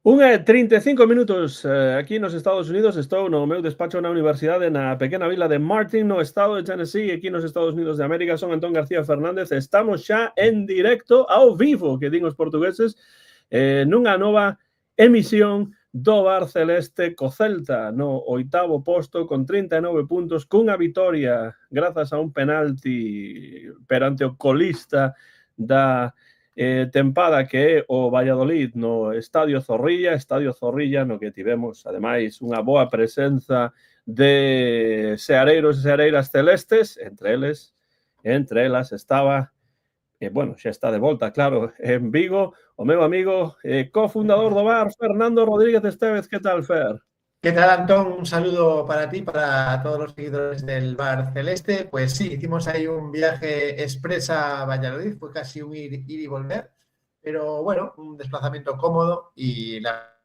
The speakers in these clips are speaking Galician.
Unha 35 minutos aquí nos Estados Unidos. Estou no meu despacho na universidade na pequena vila de Martin, no estado de Tennessee, aquí nos Estados Unidos de América. Son Antón García Fernández. Estamos xa en directo, ao vivo, que din os portugueses, nunha nova emisión do Bar Celeste co Celta no 8º posto con 39 puntos, cunha vitoria grazas a un penalti perante o colista da tempada que é o Valladolid no Estadio Zorrilla, no que tivemos, ademais, unha boa presenza de seareiros e seareiras celestes, entre elas estaba, bueno, xa está de volta, claro, en Vigo, o meu amigo, cofundador do bar, Fernando Rodríguez Estévez. Que tal, Fer? ¿Qué tal, Antón? Un saludo para ti, para todos los seguidores del Bar Celeste. Pues sí, hicimos ahí un viaje express a Valladolid, fue casi un ir y volver, pero bueno, un desplazamiento cómodo y la...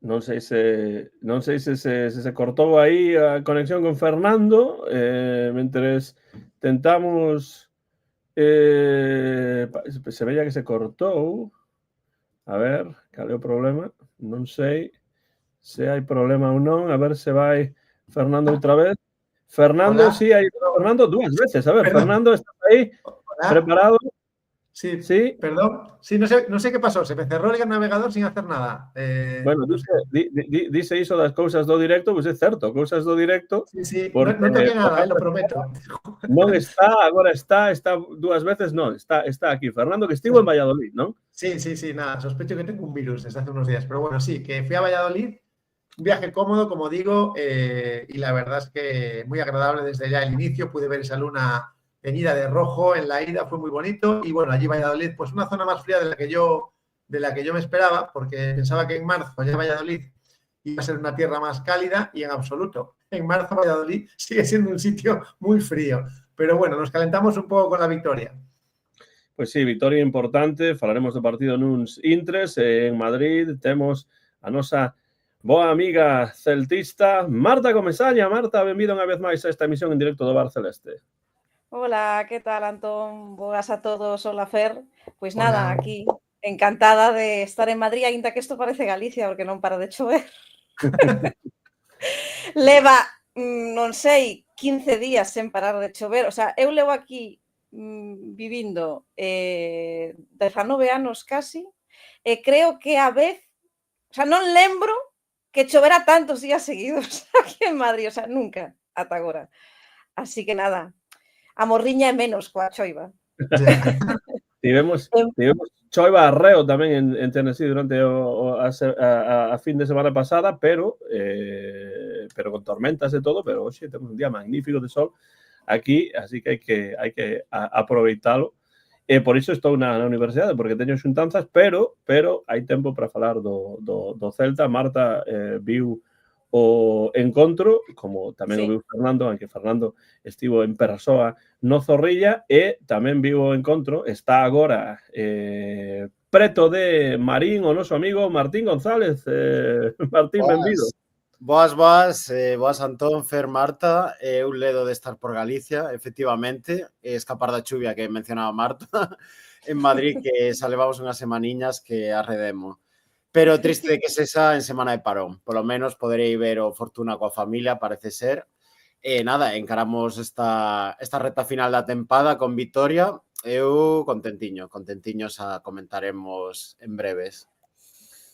Non sei se cortou aí a conexión con Fernando, mentres tentamos, se veía que se cortou. A ver, cal é o problema? Non sei se hai problema ou non. A ver se vai Fernando outra vez. Fernando, Hola, sí, hai Fernando dúas veces. A ver, perdón. Fernando, estás aí? Hola, Preparado? sí, Sí? perdón. Sí, no sé qué pasó, se me cerró el navegador sin hacer nada. Bueno, No sé. dice iso das cousas do directo, pois é certo, cousas do directo, Sí, sí, no, porque no toqué nada, lo Fernando prometo. non está, agora está dúas veces, non, está aquí. Fernando, que estivo en Valladolid, non? Sí, sí, sí, nada, sospecho que tengo un virus desde hace unos días, pero bueno, sí, que fui a Valladolid. Un viaje cómodo, como digo, y la verdad es que muy agradable desde ya el inicio. Pude ver esa luna teñida de rojo en la ida, fue muy bonito. Y bueno, allí Valladolid, pues una zona más fría de la que yo me esperaba, porque pensaba que en marzo ya Valladolid iba a ser una tierra más cálida y en absoluto. En marzo Valladolid sigue siendo un sitio muy frío. Pero bueno, nos calentamos un poco con la victoria. Pois sí, vitoria importante. Falaremos do partido nuns intres. En Madrid temos a nosa boa amiga celtista, Marta Comesaña. Marta, benvida unha vez máis a esta emisión en directo do Bar Celeste. Hola, ¿qué tal, Antón? Boas a todos, hola, Fer. Pois nada, Hola. aquí encantada de estar en Madrid, aínda que isto parece Galicia, porque non para de chover. Leva, non sei, 15 días sen parar de chover. O sea, eu levo aquí vivindo 19 anos casi, e creo que a vez, o sea, non lembro que chovera tantos días seguidos aquí en Madrid, o sea, nunca, ata agora. Así que nada, a morriña é menos coa choiva. Tivemos choiva arreo tamén en Tennessee durante a fin de semana pasada, pero con tormentas e todo, pero hoxe temos un día magnífico de sol aquí, así que hai que aproveitalo. E por iso estou na universidade, porque teño xuntanzas, pero hai tempo para falar do Celta. Marta viu o encontro, como tamén o Sí. viu Fernando, aunque Fernando estivo en persoa no Zorrilla, e tamén viu o encontro. Está agora preto de Marín, o noso amigo Martín González. Martín, benvido. Boas, Antón, Fer, Marta. Un ledo de estar por Galicia, efectivamente, escapar da chuvia que mencionaba Marta en Madrid, que xa levamos unhas semaniñas que arredemo. Pero triste de que sexa en semana de parón. Polo menos poderei ver o Fortuna coa familia, parece ser. E nada, encaramos esta reta final da tempada con vitoria. Eu contentiño, xa comentaremos en breves.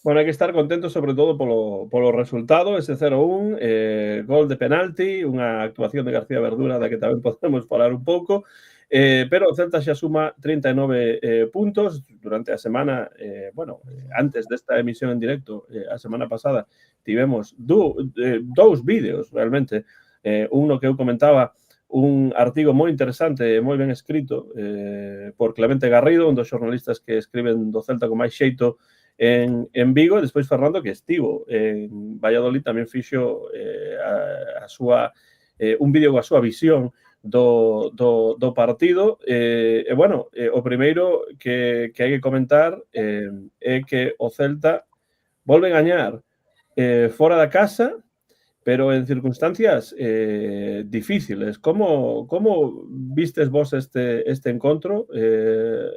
Bueno, hai que estar contentos sobre todo polo resultado, ese 0-1, gol de penalti, unha actuación de García Verdura da que tamén podemos falar un pouco, pero o Celta xa suma 39 puntos durante a semana. Bueno, antes desta emisión en directo, a semana pasada, tivemos dous vídeos realmente, un no que eu comentaba, un artigo moi interesante e moi ben escrito por Clemente Garrido, un dos xornalistas que escriben do Celta con máis xeito en Vigo, e despois Fernando, que estivo en Valladolid, tamén fixo un vídeo coa súa visión do partido. E bueno, o primeiro que hai que comentar é que o Celta volve a gañar fora da casa, pero en circunstancias difíciles. Como vistes vos este encontro?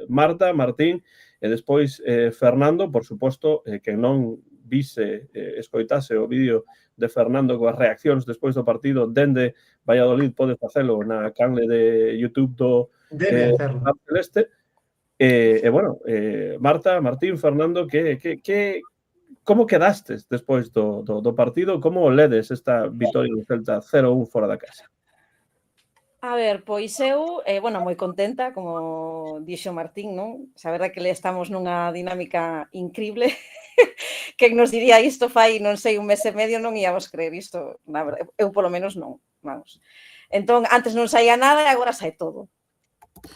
Marta, Martín, e despois Fernando, por suposto, que non vise, escoitase o vídeo de Fernando coas reaccións despois do partido dende Valladolid, pode facelo na canle de YouTube do Debe hacerlo. Celeste. Bueno, Marta, Martín, Fernando, como quedastes despois do partido? Como ledes esta vitoria do Celta 0-1 fora da casa? A ver, pois eu, bueno, moi contenta, como dixo Martín, non? A verdade que le estamos nunha dinámica increíble. Quen nos diría isto fai, non sei, un mes e medio non íamos creer isto. Na verdade, eu polo menos non, vamos. Entón, antes non saía nada e agora sae todo.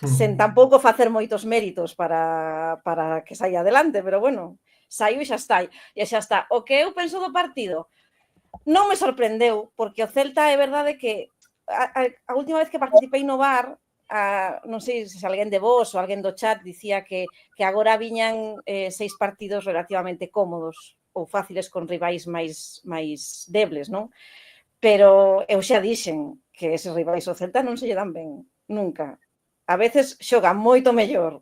Sen tampouco facer moitos méritos para que saia adelante, pero bueno, saiu e xa está. E xa está. O que eu penso do partido non me sorprendeu, porque o Celta é verdade que a última vez que participei no VAR, non sei se alguén de vos ou alguén do chat dicía que agora viñan 6 partidos relativamente cómodos ou fáciles con rivais máis debles, non? Pero eu xa dixen que eses rivais ao Celta non se lle dan ben, nunca. A veces xoga moito mellor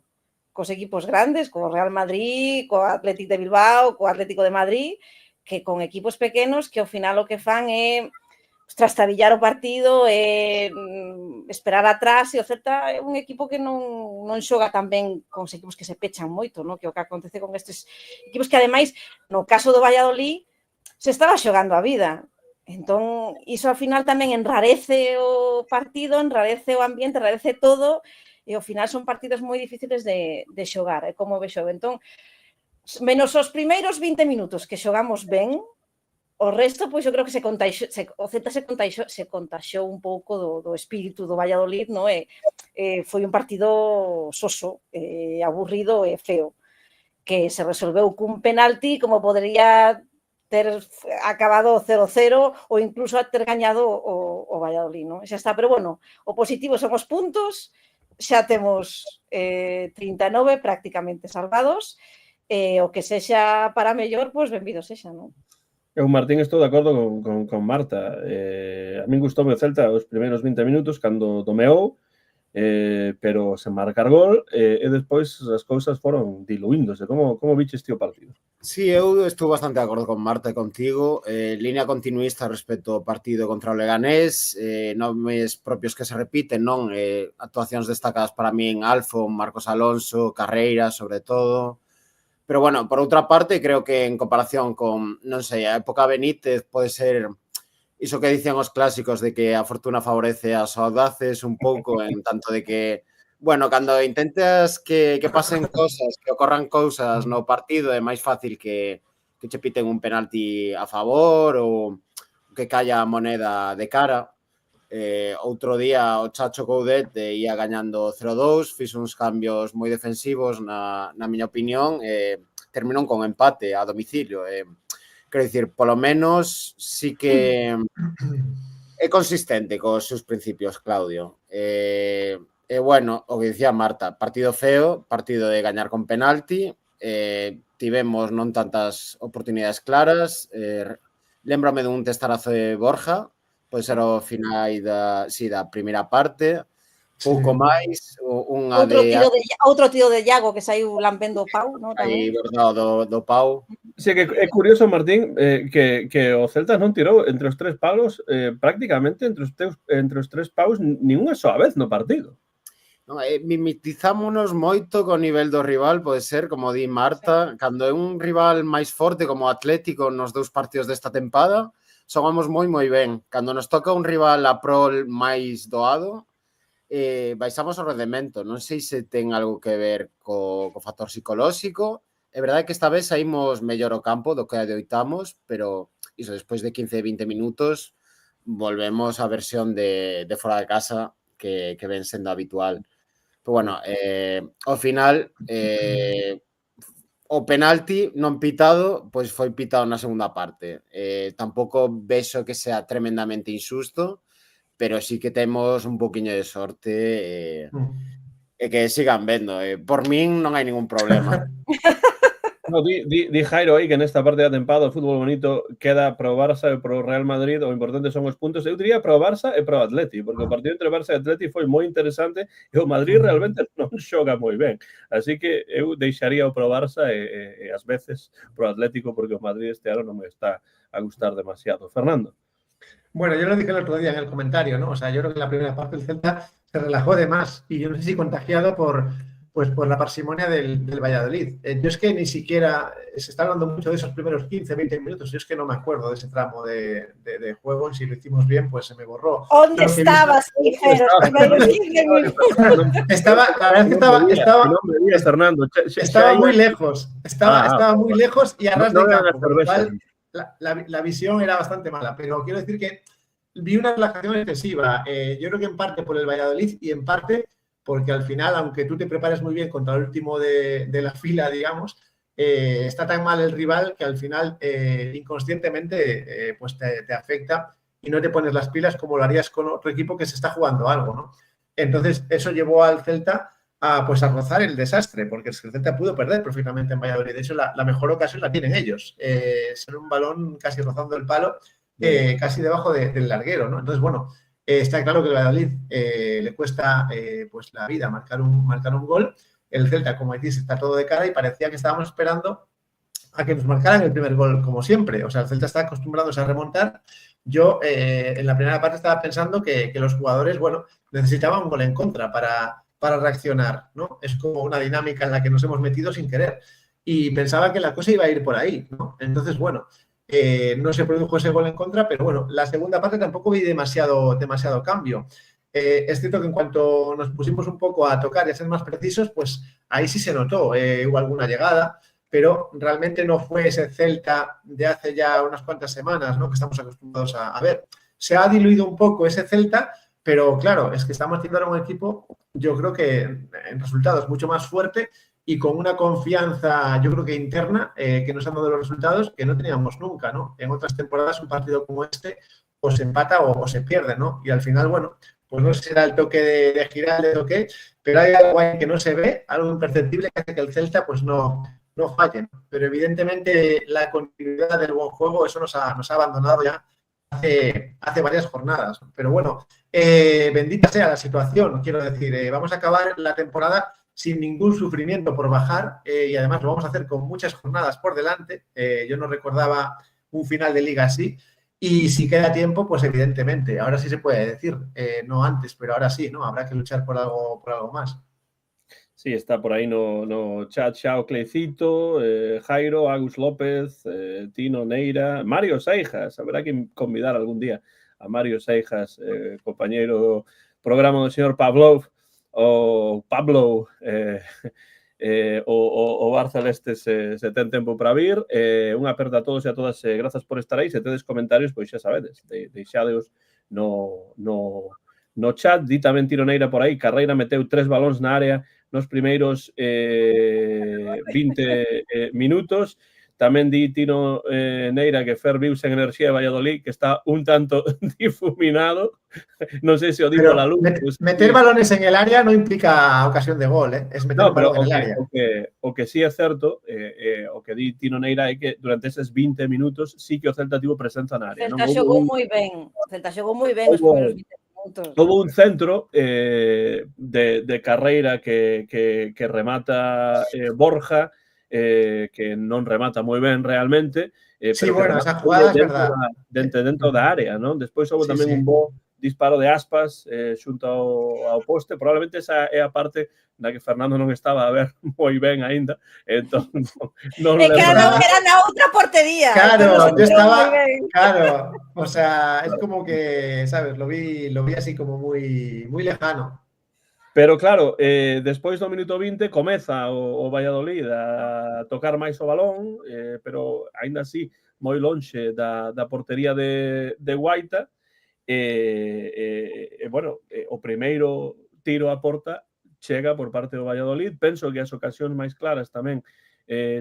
cos equipos grandes, co Real Madrid, co Atlético de Bilbao, co Atlético de Madrid, que con equipos pequenos que ao final o que fan é trastabillar o partido, esperar atrás, e o Celta é un equipo que non xoga tan ben con os equipos que se pechan moito, no? Que o que acontece con estes equipos que, ademais, no caso do Valladolid, se estaba xogando a vida. Entón, iso ao final tamén enrarece o partido, enrarece o ambiente, enrarece todo, e ao final son partidos moi difíciles de xogar, como vexo. Entón, menos os primeiros 20 minutos que xogamos ben, o resto, pois, eu creo que o Celta se contaxou un pouco do espírito do Valladolid, non? Foi un partido soso, aburrido e feo, que se resolveu cun penalti, como podería ter acabado 0-0 ou incluso ter gañado o Valladolid, non? Xa está, pero bueno, o positivo son os puntos, xa temos 39 prácticamente salvados, o que sexa para mellor, pois benvido sexa, non? Eu, Martín, estou de acordo con Marta. A min gustoume o Celta os primeiros 20 minutos cando domeou, pero sen marcar gol, e despois as cousas foron diluíndose. Como viches ti o partido? Sí, eu estou bastante de acordo con Marta e contigo. Línea continuista respecto ao partido contra o Leganés, nomes propios que se repiten, non? Actuacións destacadas para mí en Alfo, Marcos Alonso, Carreira, sobre todo. Pero bueno, por outra parte, creo que en comparación con, non sei, a época Benítez pode ser iso que dicen os clásicos de que a fortuna favorece as audaces un pouco, en tanto de que, bueno, cando intentas que pasen cosas, que ocorran cousas no partido, é máis fácil que che piten un penalti a favor ou que calla a moneda de cara. Outro día o Chacho Coudet ia gañando 0-2, fixo uns cambios moi defensivos na miña opinión, terminou con empate a domicilio. Quero dicir, polo menos sí que é consistente cos seus principios, Claudio. Bueno, o que dicía Marta, partido feo, partido de gañar con penalti, tivemos non tantas oportunidades claras, lembrame dun testarazo de Borja, pode ser ao final da primeira parte, pouco máis, unha outro tiro de Iago que saiu lampendo o pau, non? Aí, verdade, do pau. Sí, que é curioso, Martín, que o Celta non tirou entre os 3 palos, prácticamente entre os 3 paus, nin unha soa vez no partido. Non, mimetizámonos moito co nivel do rival, pode ser, como di Marta, cando é un rival máis forte como o Atlético nos 2 partidos desta tempada, xogamos moi ben. Cando nos toca un rival a prol máis doado, baixamos o rendemento. Non sei se ten algo que ver co factor psicolóxico. É verdade que esta vez saímos mellor ao campo do que adoitamos, pero iso, despois de 15-20 minutos, volvemos á versión de fora de casa que ven sendo habitual. Pero bueno, ao final, o penalti non pitado, pois foi pitado na segunda parte. Tampouco vexo que sea tremendamente injusto, pero sí que temos un poquinho de sorte e que sigan vendo. Por min non hai ningún problema. No, di Jairo aí que nesta parte da tempada o fútbol bonito queda pro Barça e pro Real Madrid, o importante son os puntos. Eu diría pro Barça e pro Atleti, porque o partido entre Barça e Atleti foi moi interesante e o Madrid realmente non xoga moi ben. Así que eu deixaría o pro Barça e ás veces pro Atlético, porque o Madrid este ano non me está a gustar demasiado. Fernando. Bueno, yo lo dije el otro día en el comentario, ¿no? O sea, yo creo que en la primera parte el Celta se relajó de más y yo no sé si contagiado por la parsimonia del Valladolid. Yo es que ni siquiera, se está hablando mucho de esos primeros 15, 20 minutos, yo es que no me acuerdo de ese tramo de juego y si lo hicimos bien, pues se me borró. ¿Dónde estabas, Tijeros? Estaba muy lejos, estaba muy lejos y a ras de campo, con lo cual la visión era bastante mala, pero quiero decir que vi una relajación excesiva. Yo creo que en parte por el Valladolid y en parte porque al final, aunque tú te prepares muy bien contra el último de la fila, digamos, está tan mal el rival que al final inconscientemente pues te afecta y no te pones las pilas como lo harías con otro equipo que se está jugando algo, ¿no? Entonces, eso llevó al Celta a rozar el desastre, porque el Celta pudo perder perfectamente en Valladolid. De hecho, la mejor ocasión la tienen ellos. Ser un balón casi rozando el palo, casi debajo del larguero, ¿no? Entonces, bueno, está claro que el Valladolid le cuesta pues la vida marcar un gol. El Celta, como decís, está todo de cara y parecía que estábamos esperando a que nos marcaran el primer gol, como siempre. O sea, el Celta está acostumbrándose a remontar. Yo en la primera parte estaba pensando que los jugadores, bueno, necesitaban un gol en contra para reaccionar, ¿no? Es como una dinámica en la que nos hemos metido sin querer. Y pensaba que la cosa iba a ir por ahí, ¿no? Entonces, bueno, no se produjo ese gol en contra, pero bueno, la segunda parte tampoco vi demasiado cambio. Es cierto que en cuanto nos pusimos un poco a tocar y a ser más precisos, pues ahí sí se notó, hubo alguna llegada, pero realmente no fue ese Celta de hace ya unas cuantas semanas, ¿no? Que estamos acostumbrados a ver. Se ha diluido un poco ese Celta, pero claro, es que estamos teniendo ahora un equipo, yo creo que en resultados mucho más fuerte y con una confianza, yo creo que interna, que nos han dado los resultados que no teníamos nunca, ¿no? En otras temporadas un partido como este o se empata o se pierde, ¿no? Y al final, bueno, pues no sé si será el toque de Giraldez o qué, pero hay algo ahí que no se ve, algo imperceptible que hace que el Celta pues no falle. Pero evidentemente la continuidad del buen juego, eso nos ha abandonado ya hace varias jornadas. Pero bueno, bendita sea la situación, quiero decir, vamos a acabar la temporada sin ningún sufrimiento por bajar y además lo vamos a hacer con muchas jornadas por delante. Yo no recordaba un final de liga así y si queda tiempo, pues evidentemente, ahora sí se puede decir, no antes, pero ahora sí, ¿no? Habrá que luchar por algo más. Sí, está por aí no chat Xao Cleicito, Jairo, Agus López, Tino Neira, Mario Seijas, habrá que convidar algún día a Mario Seijas, compañeiro do programa do señor Pavlov, o Pablo, o Bar Celeste se ten tempo para vir. Unha aperta a todos e a todas, grazas por estar aí. Se tedes comentarios, pois xa sabedes, deixadeos no chat. Di tamén Tino Neira por aí, Carreira meteu 3 balóns na área nos primeiros 20 minutos. Tamén di Tino Neira que Fer viuse en enerxía de Valladolid, que está un tanto difuminado. Non sei se o digo a la luz. Meter balones en el área no implica ocasión de gol, ¿eh? Es meter un balón en el área. O que sí é certo, o que di Tino Neira é que durante eses 20 minutos sí que o Celta tivo presenza na área. Celta xogou moi ben. Celta xogou moi ben os primeiros 20 minutos. Houve un centro de Carreira que remata Borja, que non remata moi ben realmente, sí, pero bueno, esa jugada é verdad. Dentro da área, non? Despois houve tamén un bo disparo de Aspas xunto ao poste. Probablemente esa é a parte na que Fernando non estaba a ver moi ben aínda. Entón, non que era na outra portería. Claro, yo estaba, claro, o sea, es como que, sabes, lo vi así como muy lejano. Pero claro, despois do minuto 20 comeza o Valladolid a tocar máis o balón, pero aínda así moi lonxe da portería de Guaita. Bueno, o primeiro tiro a porta chega por parte do Valladolid. Penso que as ocasións máis claras tamén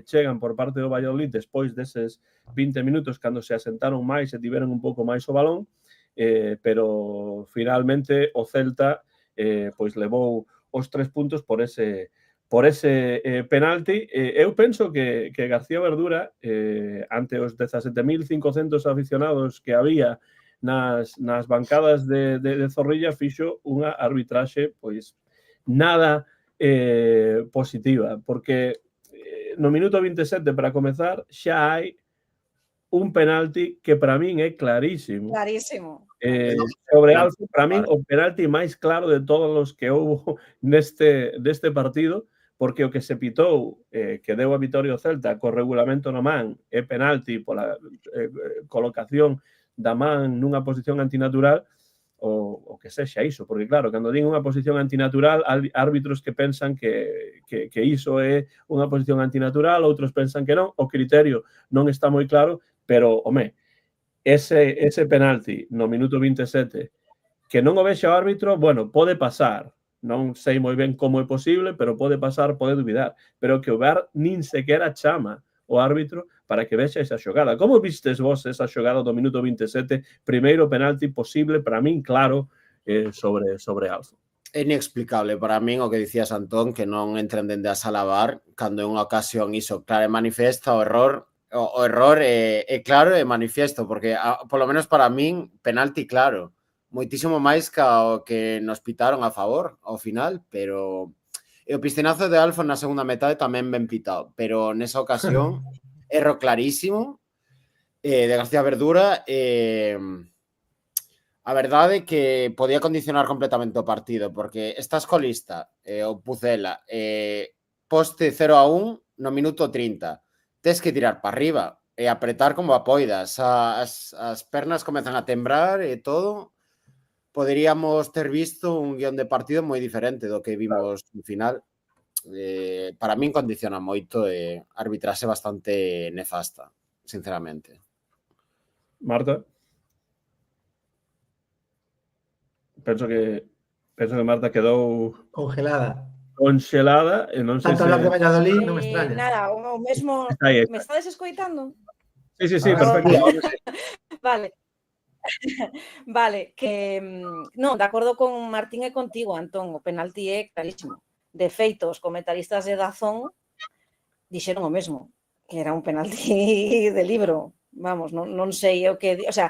chegan por parte do Valladolid despois deses 20 minutos cando se asentaron máis e tiveron un pouco máis o balón, pero finalmente o Celta pois levou os 3 puntos por ese por ese penalti. Eu penso que García Verdura, ante os 17.500 aficionados que había nas bancadas de Zorrilla, fixo unha arbitraxe pois nada positiva, porque no minuto 27, para comezar, xa hai un penalti que para min é clarísimo. Clarísimo. Sobre Alfo, para min, o penalti máis claro de todos os que houbo neste partido, porque o que se pitou, que deu a vitoria ao Celta co regulamento na man, é penalti pola colocación da man nunha posición antinatural, o que sexa iso, porque claro, cando din unha posición antinatural, árbitros que pensan que iso é unha posición antinatural, outros pensan que non, o criterio non está moi claro, pero, home, ese penalti no minuto 27, que non o vexa o árbitro, bueno, pode pasar, non sei moi ben como é posible, pero pode pasar, pode duvidar, pero que o VAR nin sequera chama o árbitro para que vexa esa xogada. Como vistes vos esa xogada do minuto 27, primeiro penalti posible, para min claro, sobre Alfo? É inexplicable para min o que dicías, Antón, que non entren dende a sala VAR cando é unha ocasión iso clara e manifesta, o error é claro e manifiesto, porque polo menos para min penalti claro, moitísimo máis que o que nos pitaron a favor ao final, pero o piscinazo de Alfo na segunda metade tamén ben pitado, pero nesa ocasión erro clarísimo de García Verdura. A verdade é que podía condicionar completamente o partido, porque estás colista, o Pucela, poste 0-1 no minuto 30, tes que tirar para arriba e apretar como a poidas, as pernas comezan a tembrar e todo. Poderíamos ter visto un guión de partido moi diferente do que vimos no final. Para min condiciona moito e arbitrase bastante nefasta, sinceramente. Marta? Penso que Marta quedou Congelada. E non sei Tanto hablar de Valladolid non me extraña. Nada, o mesmo... Me estades escoitando? Sí, perfecto. Vale. Vale, que non, de acordo con Martín e contigo, Antón, o penalti é clarísimo. De feito, os comentaristas de Dazón dixeron o mesmo, que era un penalti de libro. Vamos, non sei o que... O sea,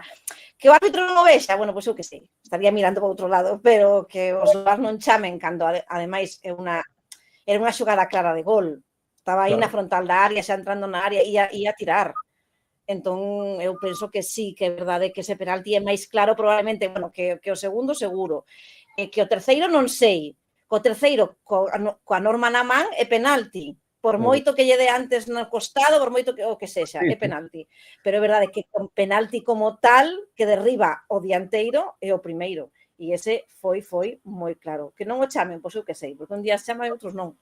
que o árbitro non o vexa, bueno, pois eu que sei, estaría mirando para outro lado, pero que os VAR non chamen cando, ademais, era unha xogada clara de gol. Estaba aí na frontal da área, xa entrando na área, ia a tirar. Entón, eu penso que sí, que é verdade que ese penalti é máis claro, probablemente, bueno, que o segundo seguro. Que o terceiro non sei. O terceiro, coa norma na man, é penalti. Por moito que lle dé antes no costado, por moito que o que sexa, é penalti. Pero é verdade que con penalti como tal, que derriba o dianteiro, é o primeiro. E ese foi moi claro. Que non o chamen, pois eu que sei, porque un día se chama e outros non.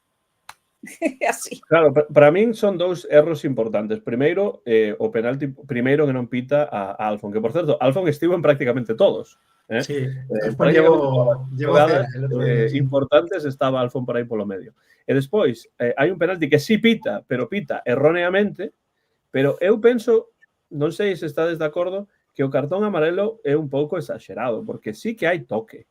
Así. Claro, para min son dous erros importantes. Primeiro, o penalti primeiro que non pita a Alfon, que, por certo, Alfon estivo en prácticamente todos. Sí, llevo xogadas importantes, estaba Alfon por aí polo medio. E despois, hai un penalti que sí pita, pero pita erróneamente, pero eu penso, non sei se estades de acordo, que o cartón amarelo é un pouco exagerado, porque sí que hai toque,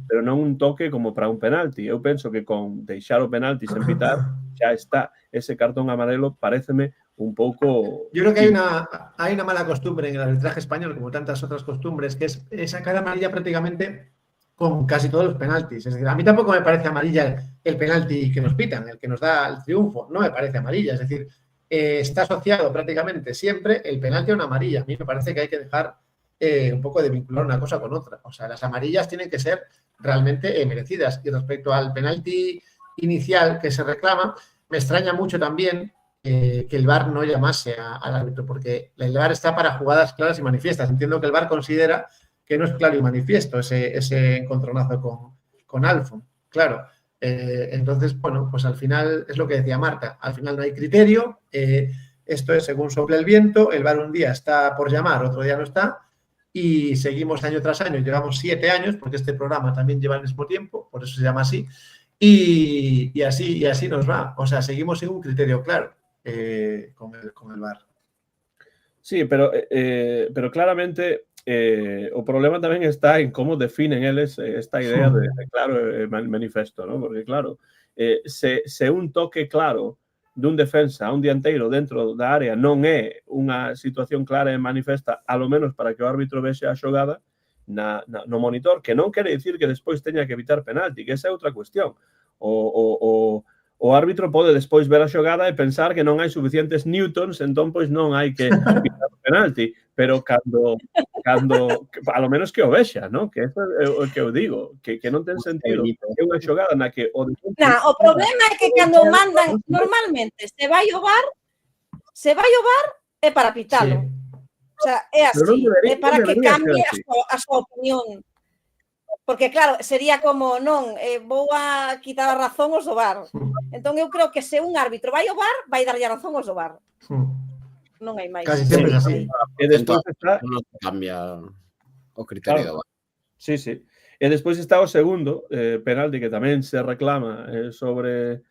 pero non un toque como para un penalti. Eu penso que con deixar o penalti sen pitar, xa está. Ese cartón amarelo paréceme un pouco... Yo creo que hay una mala costumbre en el arbitraje español, como tantas otras costumbres, que es sacar amarilla prácticamente con casi todos los penaltis. Es decir, a mí tampoco me parece amarilla el penalti que nos pitan, el que nos da el triunfo. No me parece amarilla. Es decir, está asociado prácticamente siempre el penalti a una amarilla. A mí me parece que hay que dejar un poco de vincular una cosa con otra. O sea, las amarillas tienen que ser realmente merecidas. Y respecto al penalti inicial que se reclama, me extraña mucho también que el VAR no llamase al árbitro, porque el VAR está para jugadas claras y manifiestas. Entiendo que el VAR considera que no es claro y manifiesto ese encontronazo con Alfon. Claro. Entonces, bueno, pues al final es lo que decía Marta. Al final no hay criterio. Esto es según sople el viento. El VAR un día está por llamar, otro día no está. Y seguimos año tras año. Llevamos 7 años, porque este programa también lleva el mismo tiempo, por eso se llama así. Y así nos va. O sea, seguimos sin un criterio claro con el VAR. Sí, pero claramente o problema tamén está en como definen eles esta idea de claro, manifesto, ¿no? Porque claro, se un toque claro dun defensa a un dianteiro dentro da área non é unha situación clara e manifesta, a lo menos para que o árbitro vexe a xogada no monitor, que non quere dicir que despois teña que evitar penalti, que esa é outra cuestión. O árbitro pode despois ver a xogada e pensar que non hai suficientes newtons, entón pois non hai que evitar o penalti, pero cando a lo menos que o vexa, ¿no? Que eso é o que eu digo, que non ten sentido. É unha xogada na que o problema é que cando mandan normalmente se vai ao VAR é para pitalo. Sí. O sea, é así, é para que cambie a súa opinión. Porque, claro, sería como, non, vou a quitar a razón aos do VAR. Entón, eu creo que se un árbitro vai ao VAR, vai darlle a razón aos do VAR. Non hai máis. Casi sempre é así. E despois está... Non cambia o criterio do VAR. Sí, sí. E despois está o segundo penalti que tamén se reclama sobre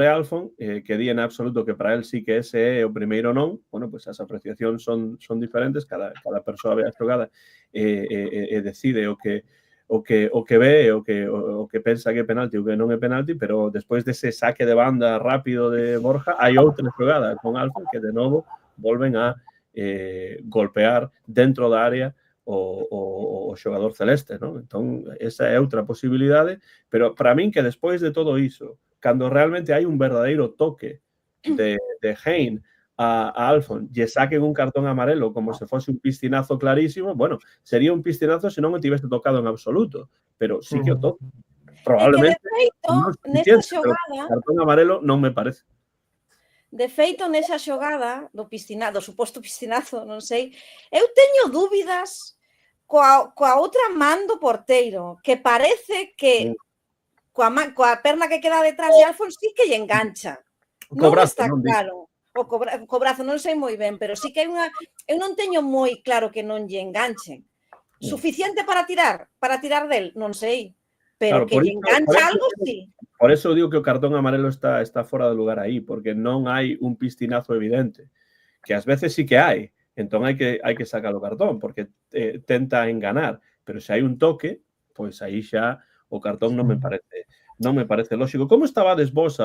Alfon, que di en absoluto que para él sí que ese é o primeiro non. Bueno, pois as apreciacións son diferentes, cada persoa ve a xogada e decide o que ve, o que pensa que é penalti ou que non é penalti, pero despois dese saque de banda rápido de Borja, hai outra xogada con Alfon que de novo volven a golpear dentro da área o xogador celeste, non? Entón, esa é outra posibilidade, pero para min que despois de todo iso, cando realmente hai un verdadeiro toque de Hein a Alfon lle saquen un cartón amarelo como se fose un piscinazo clarísimo, bueno, sería un piscinazo se non o tivese tocado en absoluto, pero sí que o toque. Probablemente nesa xogada, cartón amarelo non me parece. De feito, nesa xogada do suposto piscinazo, non sei, eu teño dúbidas coa outra man do porteiro, que parece que coa perna que queda detrás de Alfon sí que lle engancha. Non está claro. O co brazo non sei moi ben, pero sí que hai unha... Eu non teño moi claro que non lle enganche. Suficiente para tirar del? Non sei. Pero claro, que lle engancha algo, sí. Por eso digo que o cartón amarelo está fora de lugar aí, porque non hai un piscinazo evidente. Que ás veces sí que hai. Entón hai que sacar o cartón, porque tenta enganar. Pero se hai un toque, pois aí xa o cartón non me parece lógico. Como estabades vos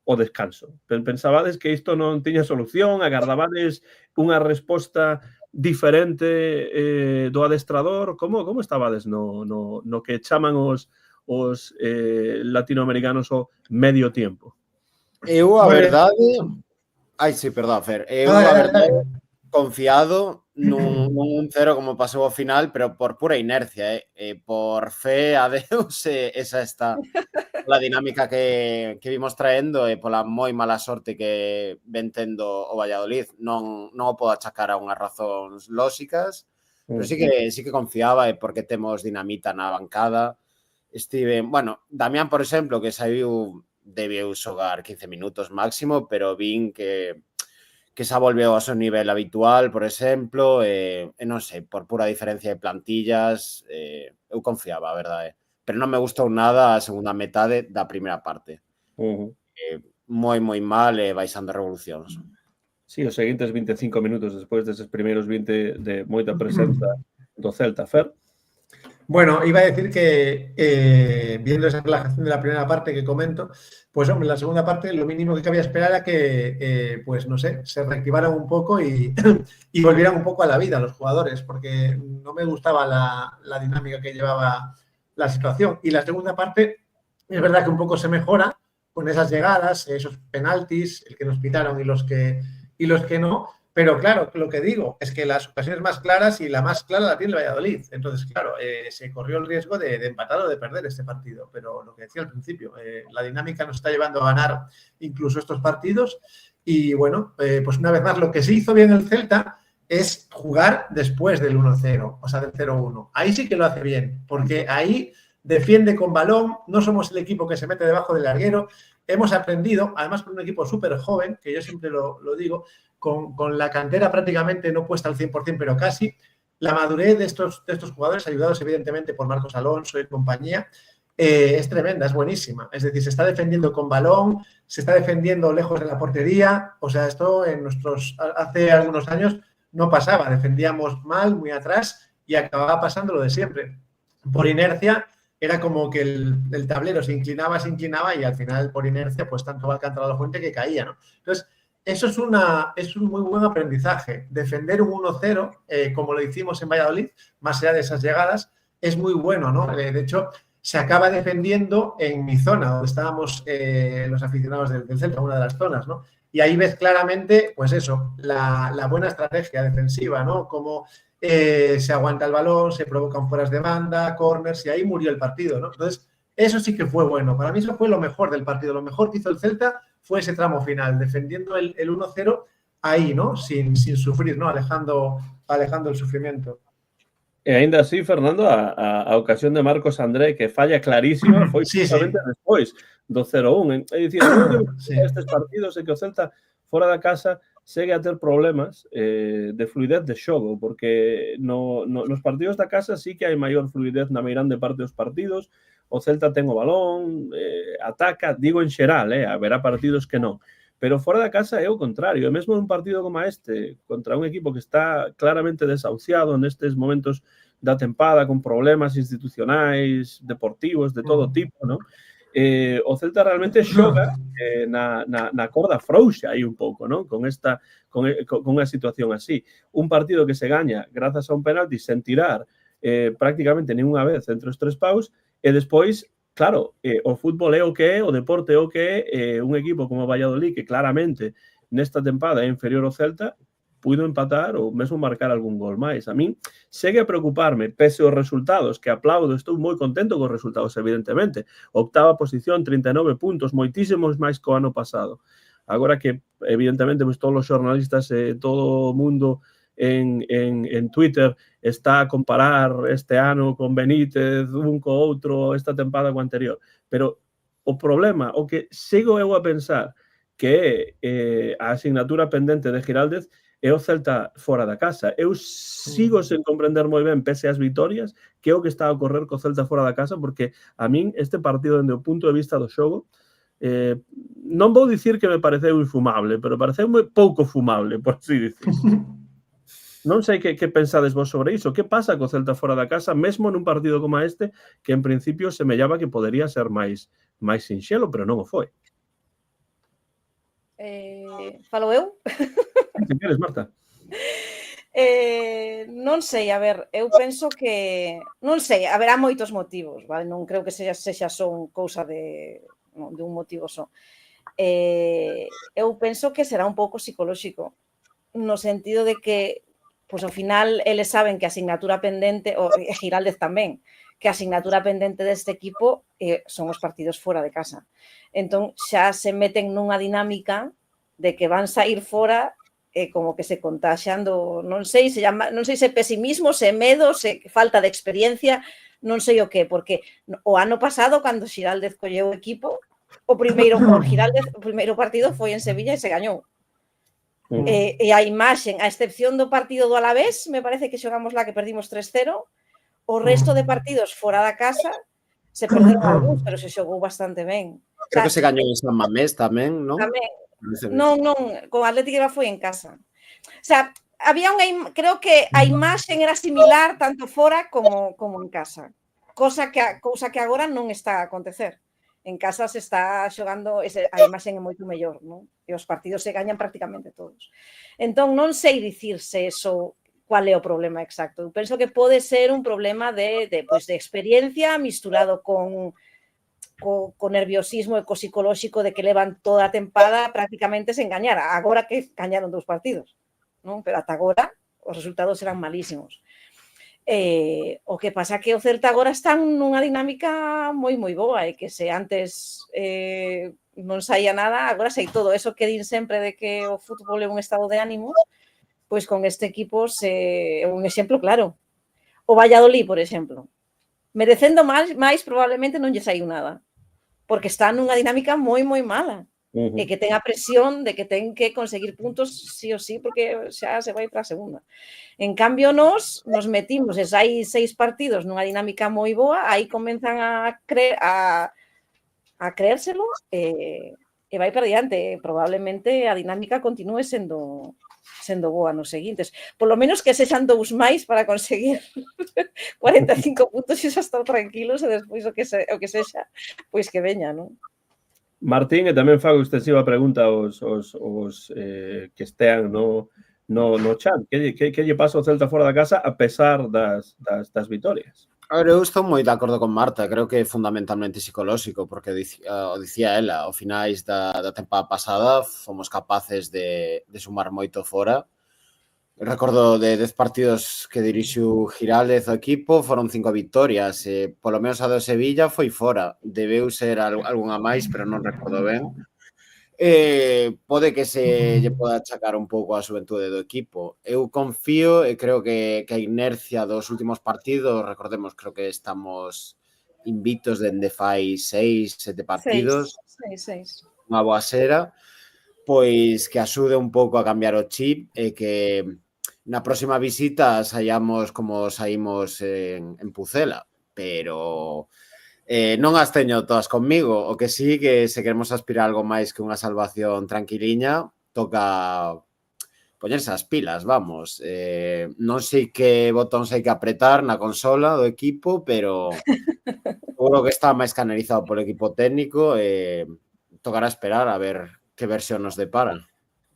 o descanso? Pensabades que isto non tiña solución? Agardabades unha resposta diferente do adestrador? Como estabades no que chaman os latinoamericanos o medio tiempo? Eu, a verdade... Ai, sí, perdón, Fer. Eu, a verdade, confiado nun 0 como pasou ao final, pero por pura inercia, por fe a Deus, esa está la dinámica que vimos traendo e pola moi mala sorte que ven tendo o Valladolid. Non o podo achacar a unhas razóns lóxicas, pero sí que confiaba porque temos dinamita na bancada. Bueno, Damián, por exemplo, que saiu, debeu xogar 15 minutos máximo, pero vin que xa volveu ao seu nivel habitual, por exemplo, non sei, por pura diferencia de plantillas, eu confiaba, a verdade. Pero non me gustou nada a segunda metade da primeira parte. Moi mal e baixando revolucións. Sí, os seguintes 25 minutos despois deses primeiros 20 de moita presenza do Celta, Fer. Bueno, iba a decir que viendo esa relajación de la primera parte que comento, pues hombre, la segunda parte lo mínimo que cabía esperar era que, pues no sé, se reactivaran un poco y volvieran un poco a la vida los jugadores, porque no me gustaba la dinámica que llevaba la situación. Y la segunda parte es verdad que un poco se mejora con esas llegadas, esos penaltis, el que nos pitaron y los que no. Pero claro, lo que digo es que las ocasiones más claras y la más clara la tiene el Valladolid. Entonces, claro, se corrió el riesgo de empatar o de perder este partido. Pero lo que decía al principio, la dinámica nos está llevando a ganar incluso estos partidos. Y bueno, pues una vez más, lo que se hizo bien el Celta es jugar después del 1-0, o sea, del 0-1. Ahí sí que lo hace bien, porque ahí defiende con balón, no somos el equipo que se mete debajo del larguero. Hemos aprendido, además con un equipo súper joven, que yo siempre lo digo, con la cantera prácticamente no puesta al 100%, pero casi, la madurez de estos jugadores, ayudados evidentemente por Marcos Alonso y compañía, es tremenda, es buenísima. Es decir, se está defendiendo con balón, se está defendiendo lejos de la portería. O sea, esto hace algunos años no pasaba, defendíamos mal, muy atrás y acababa pasando lo de siempre. Por inercia era como que el tablero se inclinaba y al final por inercia pues tanto va Alcántara la Fuente que caía, ¿no? Entonces, eso es un muy buen aprendizaje. Defender un 1-0, como lo hicimos en Valladolid, más allá de esas llegadas, es muy bueno, ¿no? De hecho, se acaba defendiendo en mi zona, donde estábamos los aficionados del Celta, una de las zonas, ¿no? Y ahí ves claramente, pues eso, la buena estrategia defensiva, ¿no? Como se aguanta el balón, se provocan fueras de banda, corners, y ahí murió el partido, ¿no? Entonces, eso sí que fue bueno. Para mí eso fue lo mejor del partido. Lo mejor que hizo el Celta fue ese tramo final, defendiendo el 1-0 ahí, ¿no? Sin sufrir, ¿no? Alejando el sufrimiento. E ainda así, Fernando, a ocasión de Marcos André, que falla clarísima, foi justamente despois do 0-1. É dicir, eu que estes partidos é que o Celta fora da casa segue a ter problemas de fluidez de xogo, porque nos partidos da casa sí que hai maior fluidez na meirande parte dos partidos, o Celta ten o balón, ataca, digo en xeral, haberá partidos que non, pero fora da casa é o contrario, e mesmo nun partido como este, contra un equipo que está claramente desahuciado nestes momentos da tempada, con problemas institucionais, deportivos, de todo tipo, non? O Celta realmente xoga na corda frouxa aí un pouco, non? Con unha situación así. Un partido que se gaña grazas a un penalti sen tirar prácticamente ninguna vez entre os tres paus e despois, claro, o fútbol é o que é, o deporte é o que é, un equipo como Valladolid que claramente nesta tempada é inferior ao Celta, puido empatar ou mesmo marcar algún gol máis. A min segue a preocuparme, pese aos resultados, que aplaudo, estou moi contento cos resultados, evidentemente. Octava posición, 39 puntos, moitísimos máis co ano pasado. Agora que, evidentemente, pues, todos os xornalistas, todo o mundo en Twitter está a comparar este ano con Benítez, un co outro, esta tempada co anterior. Pero o problema, o que sigo eu a pensar, que é a asignatura pendente de Giraldez, é o Celta fora da casa. Eu sigo sen comprender moi ben, pese ás vitorias, que é o que está a ocorrer co Celta fora da casa, porque a min este partido, dende o punto de vista do xogo, non vou dicir que me pareceu infumable, pero pareceu moi pouco fumable, por así dicir. Non sei que pensades vos sobre iso. Que pasa co Celta fora da casa, mesmo nun partido como este, que en principio semellaba que podería ser máis sinxelo, pero non o foi. Falo eu? Se queres, Marta. Non sei, a ver, eu penso que non sei, haberá moitos motivos, vale? Non creo que sexa só cousa de un motivo só. Eu penso que será un pouco psicolóxico, no sentido de que pois ao final eles saben que a asignatura pendente, o Giraldez tamén, que a asignatura pendente deste equipo son os partidos fora de casa. Entón xa se meten nunha dinámica de que van sair fora como que se contaxiando, non sei se pesimismo, se medo, se falta de experiencia, non sei o que, porque o ano pasado, cando Giraldez colleu o equipo, o primeiro partido foi en Sevilla e se gañou. E a imaxen, a excepción do partido do Alavés, me parece que xogamos lá que perdimos 3-0, o resto de partidos fora da casa se perderon algúns, pero se xogou bastante ben. Creo que se gañou en San Mamés tamén, non? Tamén. Non, con Atlético foi en casa. O sea, creo que a imaxen era similar tanto fora como en casa. Cousa que agora non está a acontecer. En casa se está xogando, a imaxen é moito mellor, non? E os partidos se gañan prácticamente todos. Entón, non sei dicirse eso, cual é o problema exacto. Eu penso que pode ser un problema de experiencia misturado con nerviosismo e co psicolóxico de que levan toda a tempada prácticamente sen gañar. Agora que gañaron 2 partidos, non? Pero ata agora os resultados eran malísimos. O que pasa que o Celta agora está nunha dinámica moi boa e que se antes non saía nada, agora sei todo. Eso que din sempre de que o fútbol é un estado de ánimo, pois con este equipo é un exemplo claro. O Valladolid, por exemplo, merecendo máis probablemente non lle saiu nada, porque está nunha dinámica moi mala. E que ten a presión de que ten que conseguir puntos sí o sí, porque xa se vai para a segunda. En cambio, nos metimos, hai 6 partidos nunha dinámica moi boa, aí comenzan a creérselo e vai para diante. Probablemente a dinámica continúe sendo sendo boa nos seguintes. Polo menos que sexan 2 máis para conseguir 45 puntos e xa estar tranquilos e despois o que sexa, pois que veña, non? Martín, e tamén fago extensiva pregunta aos que estean no chat. Que lle pasa ao Celta fora da casa a pesar das vitorias? A ver, eu estou moi de acordo con Marta, creo que é fundamentalmente psicolóxico, porque o dicía ela, ao finais da tempada pasada fomos capaces de sumar moito fora. Recordo de 10 partidos que dirixiu Giraldez o equipo, foron 5 victorias, polo menos a do Sevilla foi fora, debeu ser algunha máis, pero non recordo ben. Pode que se lle poda achacar un pouco a xuventude do equipo. Eu confío e creo que a inercia dos últimos partidos, recordemos, creo que estamos invictos dende fai 6, 7 partidos. 6. Unha boa xera, pois que axude un pouco a cambiar o chip e que na próxima visita saíamos como saímos en Pucela, pero non as teño todas conmigo, o que sí que se queremos aspirar algo máis que unha salvación tranquiliña, toca poñerse as pilas, vamos. Non sei que botóns hai que apretar na consola do equipo, pero seguro que está máis canalizado polo equipo técnico e tocará esperar a ver que versión nos deparan.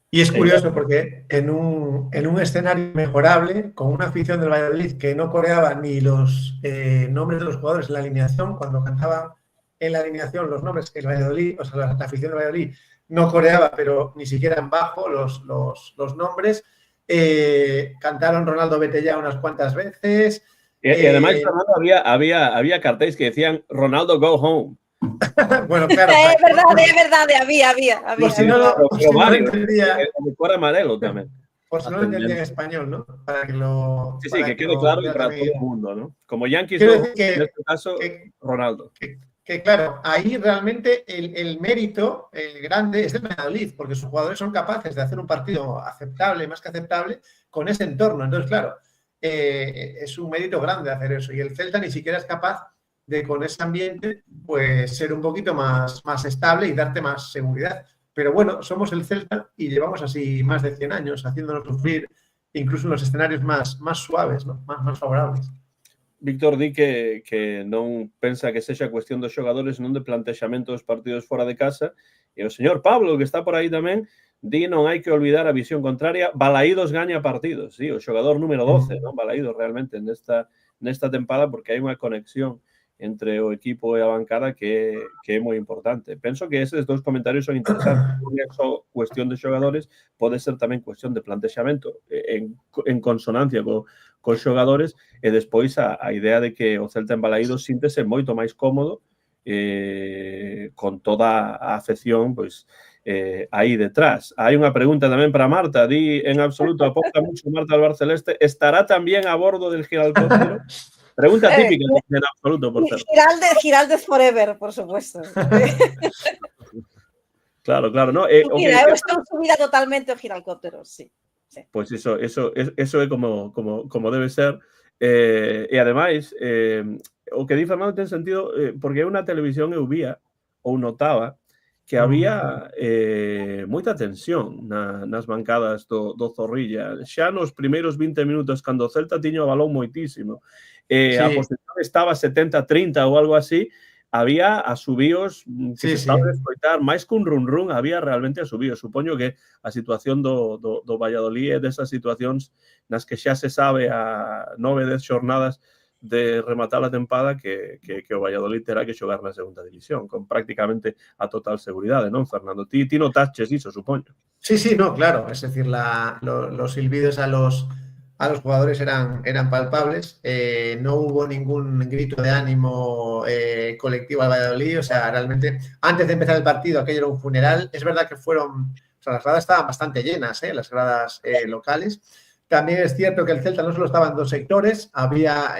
Y es curioso porque en un escenario mejorable, con una afición del Valladolid que no coreaba ni los nombres de los jugadores en la alineación, cuando cantaban en la alineación los nombres que el Valladolid, o sea, la afición del Valladolid no coreaba, pero ni siquiera en bajo los nombres, cantaron Ronaldo vete ya unas cuantas veces. Y además, Fernando, había carteles que decían Ronaldo go home. Bueno, claro. É verdade, había. Por si no lo entendía. El color amarelo también. Por si no lo entendía en español, ¿no? Para que lo... Sí, que quede claro y para todo el mundo, ¿no? Como Yankees, en este caso, Ronaldo. Que claro, ahí realmente el mérito grande es del Valladolid, porque sus jugadores son capaces de hacer un partido aceptable, más que aceptable, con ese entorno. Entonces, claro, es un mérito grande hacer eso. Y el Celta ni siquiera es capaz de, con ese ambiente, pues ser un poquito más estable y darte más seguridad. Pero bueno, somos el Celta y llevamos así más de 100 años haciéndonos sufrir, incluso en los escenarios más suaves, ¿no? Más favorables. Víctor di que non pensa que sexa cuestión dos xogadores, non de plantexamento dos partidos fora de casa. E o señor Pablo, que está por aí tamén, di non hai que olvidar a visión contraria. Balaídos gaña partidos, sí, o xogador número 12, non? Balaídos realmente nesta tempada, porque hai unha conexión entre o equipo e a bancada que é moi importante. Penso que eses dous comentarios son interesantes. Non é só cuestión de xogadores, pode ser tamén cuestión de plantexamento en consonancia cos xogadores e despois a idea de que o Celta en Balaídos síntese moito máis cómodo con toda a afección pois aí detrás. Hai unha pregunta tamén para Marta. Di en absoluto, aposta mucho Marta al Barceleste. ¿Estará tamén a bordo del giralcóptero? Pregunta típica en absoluto, por cierto. Giraldez forever, por supuesto. Claro. No, mira, eu estou subida totalmente ao giralcóptero, sí. Pois eso é como debe ser. E ademais, o que di Fernando ten sentido, porque eu na televisión eu vía ou notaba que había moita tensión nas bancadas do Zorrilla. Xa nos primeiros 20 minutos, cando o Celta tiña o balón moitísimo, a posición estaba 70-30 ou algo así, había asubíos que se estaban a escoitar, máis que un run, había realmente asubíos. Supoño que a situación do Valladolid é desas situacións nas que xa se sabe a 9-10 xornadas de rematar a tempada que o Valladolid terá que xogar na segunda división, con prácticamente a total seguridade, non, Fernando? Ti notaches iso, supoño. Sí, no, claro. Es decir, los silbidos a los jugadores eran palpables. No hubo ningún grito de ánimo colectivo al Valladolid. O sea, realmente, antes de empezar el partido, aquello era un funeral. Es verdad que las gradas estaban bastante llenas, las gradas locales. También es cierto que el Celta no solo estaba en 2 sectores, había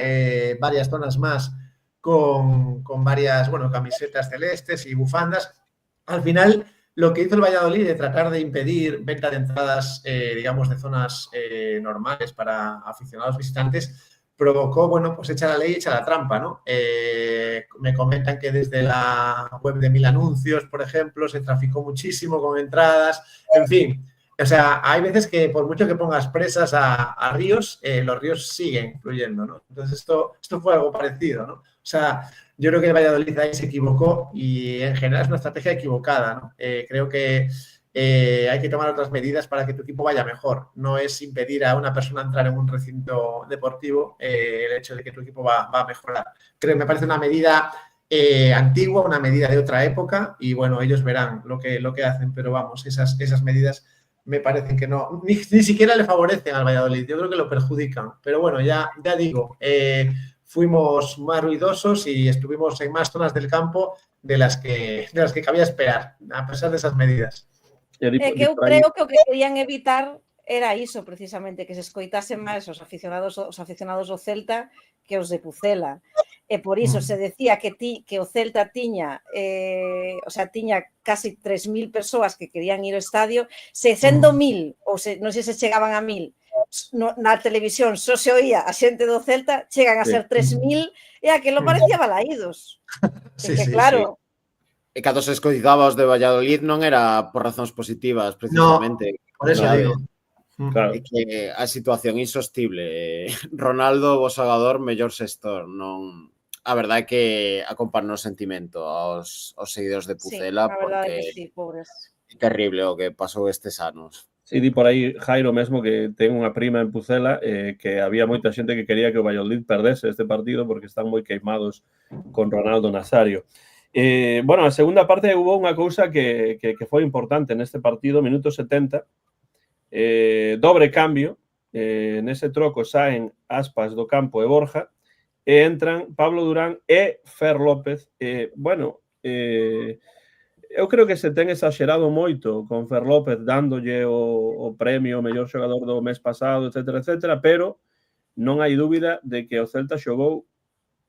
varias zonas más con varias, camisetas celestes y bufandas. Al final, lo que hizo el Valladolid de tratar de impedir venta de entradas, digamos, de zonas normales para aficionados visitantes, provocó, pues echa la ley, echa la trampa, ¿no? Me comentan que desde la web de 1000 Anuncios, por ejemplo, se traficó muchísimo con entradas. En fin, O sea, hay veces que por mucho que pongas presas a ríos, los ríos siguen fluyendo, ¿no? Entonces esto fue algo parecido, ¿no? O sea, yo creo que el Valladolid ahí se equivocó y en general es una estrategia equivocada, ¿no? Creo que hay que tomar otras medidas para que tu equipo vaya mejor. No es impedir a una persona entrar en un recinto deportivo el hecho de que tu equipo va a mejorar. Creo que me parece una medida antigua, una medida de otra época y bueno, ellos verán lo que hacen, pero vamos, esas medidas me parecen que no, ni siquiera le favorecen al Valladolid, yo creo que lo perjudican, pero bueno, ya digo, fuimos más ruidosos y estuvimos en más zonas del campo de las que cabía esperar, a pesar de esas medidas. Que eu creo que o que querían evitar era iso, precisamente, que se escoitasen máis os aficionados do Celta que os de Pucela. E por iso se decía que o Celta tiña tiña casi 3.000 persoas que querían ir ao estadio, se sendo 1.000, ou non sei se chegaban a 1.000, na televisión só se oía a xente do Celta, chegan a ser 3.000 e aquilo parecía balaídos. Sí, claro... E cando se escoitaba os de Valladolid non era por razóns positivas, precisamente. No, por eso digo. Claro. É que a situación insostible. Ronaldo, vos xogador, mellor xestor. Non... A verdade é que acompaño o sentimento aos seguidores de Pucela, porque sí, pobres. É terrible o que pasou estes anos. Sí, di por aí Jairo mesmo que ten unha prima en Pucela que había moita xente que quería que o Valladolid perdese este partido porque están moi queimados con Ronaldo Nazario. Bueno, a segunda parte hubo unha cousa que foi importante neste partido, minuto 70, dobre cambio, nese troco saen Aspas do campo e Borja, e entran Pablo Durán e Fer López. Bueno, eu creo que se ten exagerado moito con Fer López dándolle o premio o mellor xogador do mes pasado, etcétera, etcétera, pero non hai dúbida de que o Celta xogou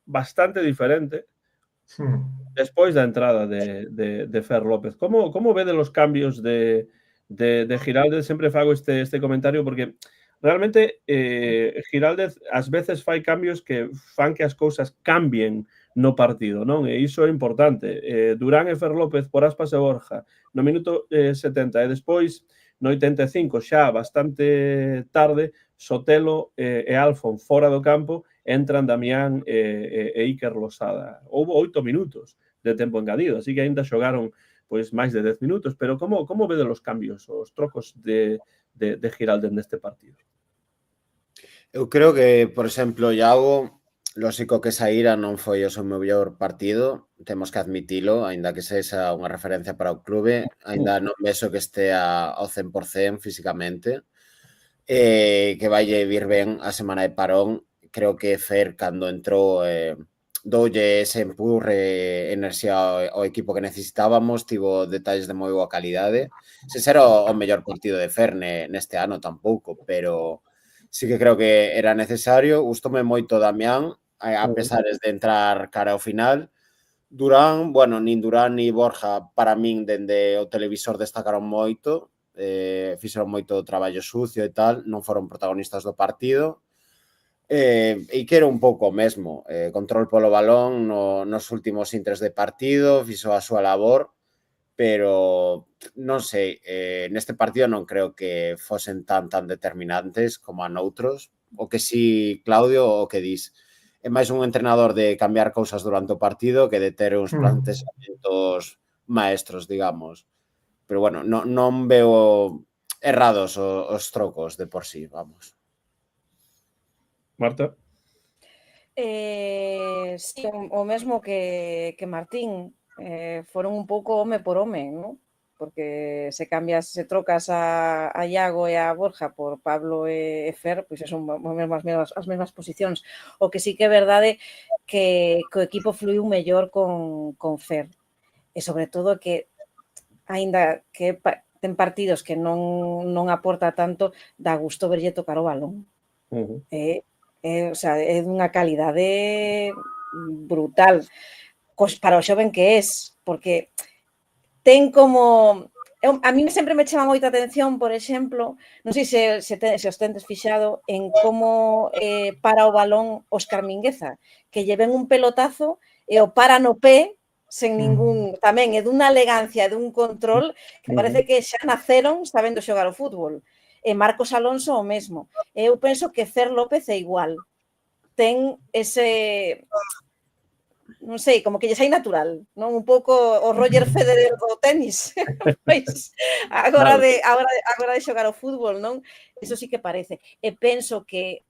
bastante diferente despois da entrada de Fer López. Como vede los cambios de Giraldez? Sempre fago este comentario porque realmente Giraldez ás veces fai cambios que fan que as cousas cambien no partido, non? E iso é importante. Durán e Fer López por Aspas e Borja no minuto 70 e despois no 85 xa bastante tarde Sotelo e Alfon fora do campo, entran Damián e Iker Losada. Houbo 8 minutos de tempo engadido, así que ainda xogaron pois máis de 10 minutos, pero como vede os cambios, os trocos de Giraldez neste partido? Eu creo que, por exemplo, Iago, lógico que Saíra non foi o seu mellor partido, temos que admitilo, aínda que sexa unha referencia para o clube, aínda non vexo que estea ao 100% físicamente, que vai vir ben a semana de parón. Creo que Fer, cando entrou, doulle ese empurre, enerxía ao equipo que necesitábamos, tivo detalles de moi boa calidade. Se será o mellor partido de Fer neste ano tampouco, pero sí que creo que era necesario. Gustoume moito Damián, a pesar de entrar cara ao final. Durán, bueno, nin Durán ni Borja, para min, dende o televisor destacaron moito, fixeron moito traballo sucio e tal, non foron protagonistas do partido. E que era un pouco o mesmo, control polo balón nos últimos intres de partido, fixo a súa labor, pero non sei, neste partido non creo que fosen tan determinantes como a noutros. O que si, Claudio, o que dis, é máis un entrenador de cambiar cousas durante o partido que de ter uns plantexamentos maestros, digamos. Pero bueno, non veo errados os trocos de por sí, vamos. Marta? Sí, o mesmo que Martín, foron un pouco home por home, ¿no? Porque se trocas a Iago e a Borja por Pablo e Fer, pois son as mesmas posicións. O que sí que é verdade que o equipo fluiu mellor con Fer. E sobre todo que aínda que ten partidos que non aporta tanto, dá gusto verlle tocar o balón. O sea, é dunha calidade brutal para o xoven que es, porque ten como... A mí sempre me chama moita atención, por exemplo, non sei se os tendes fixado en como para o balón Óscar Mingueza, que lle ven un pelotazo e o para no pé sen ningún, tamén é dunha elegancia, dun control que parece que xa naceron sabendo xogar o fútbol. E Marcos Alonso o mesmo. Eu penso que Fer López é igual. Ten ese, non sei, como que lle sai natural, non? Un pouco o Roger Federer do tenis. Pois, agora de xogar o fútbol, non? Eso sí que parece. E penso que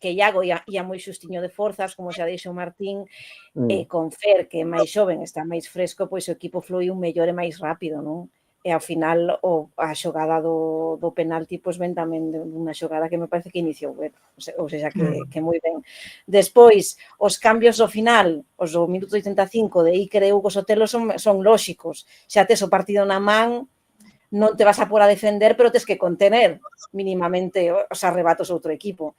Iago ia moi xustiño de forzas, como xa dixo Martín, e con Fer, que é máis xoven, está máis fresco, pois o equipo fluiu mellor e máis rápido, non? E ao final a xogada do penalti pois ven tamén unha xogada que me parece que iniciou ben, ou seja, que moi ben. Despois, os cambios ao final, os do minuto 85 de Iker e Hugo Sotelo son lóxicos. Xa tes o partido na man, non te vas a por a defender, pero tes que contener mínimamente os arrebatos do outro equipo.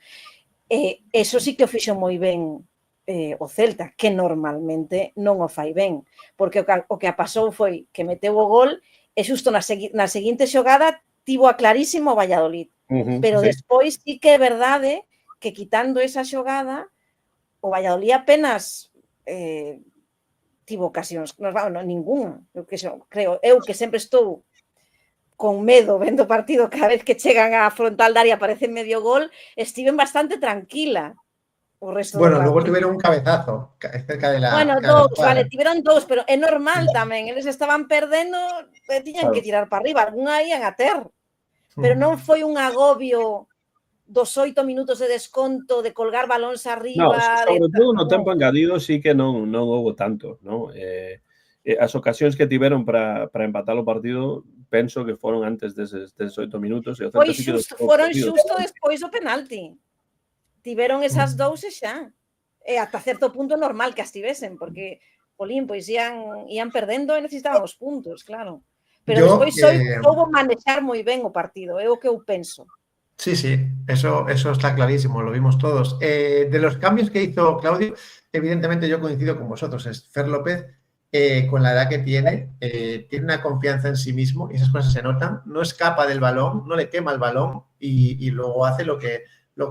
Eso sí que o fixo moi ben o Celta, que normalmente non o fai ben, porque o que pasou foi que meteu o gol e xusto na seguinte xogada tivo a clarísimo o Valladolid. Pero despois sí que é verdade que quitando esa xogada o Valladolid apenas tivo ocasións, ninguna. Eu que sempre estou con medo vendo o partido cada vez que chegan a frontal da área aparece medio gol, estiven bastante tranquila. Bueno, luego tuvieron un cabezazo cerca de la. Bueno, dous, vale, tiveron dous, pero é normal tamén. Eles estaban perdendo e tiñan que tirar para arriba. Algúnha ian a ter. Pero non foi un agobio dos 8 minutos de desconto, de colgar balóns arriba. No, sobre todo no tempo engadido sí que non houve tanto, non? As ocasións que tiveron para empatar o partido penso que foron antes deses 8 minutos. Pois xusto, foron xusto despois do penalti. Tiveron esas dous e xa. E ata certo punto normal que as tivesen, porque, polín, pois ian perdendo e necesitaban os puntos, claro. Pero despois soubo manexar moi ben o partido, é o que eu penso. Sí, eso está clarísimo, lo vimos todos. De los cambios que hizo Claudio, evidentemente yo coincido con vosotros. Fer López, con la edad que tiene una confianza en sí mismo y esas cosas se notan. No escapa del balón, no le quema el balón y luego hace lo que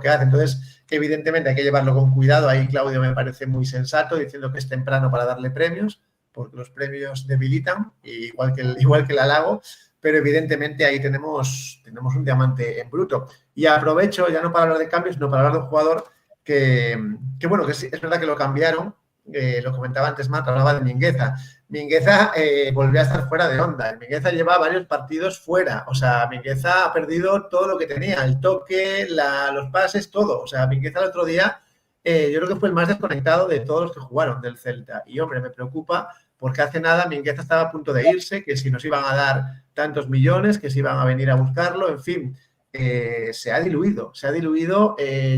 hace. Entonces, evidentemente hay que llevarlo con cuidado. Ahí Claudio me parece muy sensato, diciendo que es temprano para darle premios, porque los premios debilitan, igual que el halago, pero evidentemente ahí tenemos un diamante en bruto. Y aprovecho, ya no para hablar de cambios, sino para hablar de un jugador que bueno, que sí, es verdad que lo cambiaron, lo comentaba antes Matt, hablaba de Mingueza. Mingueza volvió a estar fuera de onda. Mingueza lleva varios partidos fuera. O sea, Mingueza ha perdido todo lo que tenía, el toque, los pases, todo. O sea, Mingueza el otro día yo creo que fue el más desconectado de todos los que jugaron del Celta. Y, hombre, me preocupa porque hace nada Mingueza estaba a punto de irse, que si nos iban a dar tantos millones, que si iban a venir a buscarlo, en fin. Se ha diluido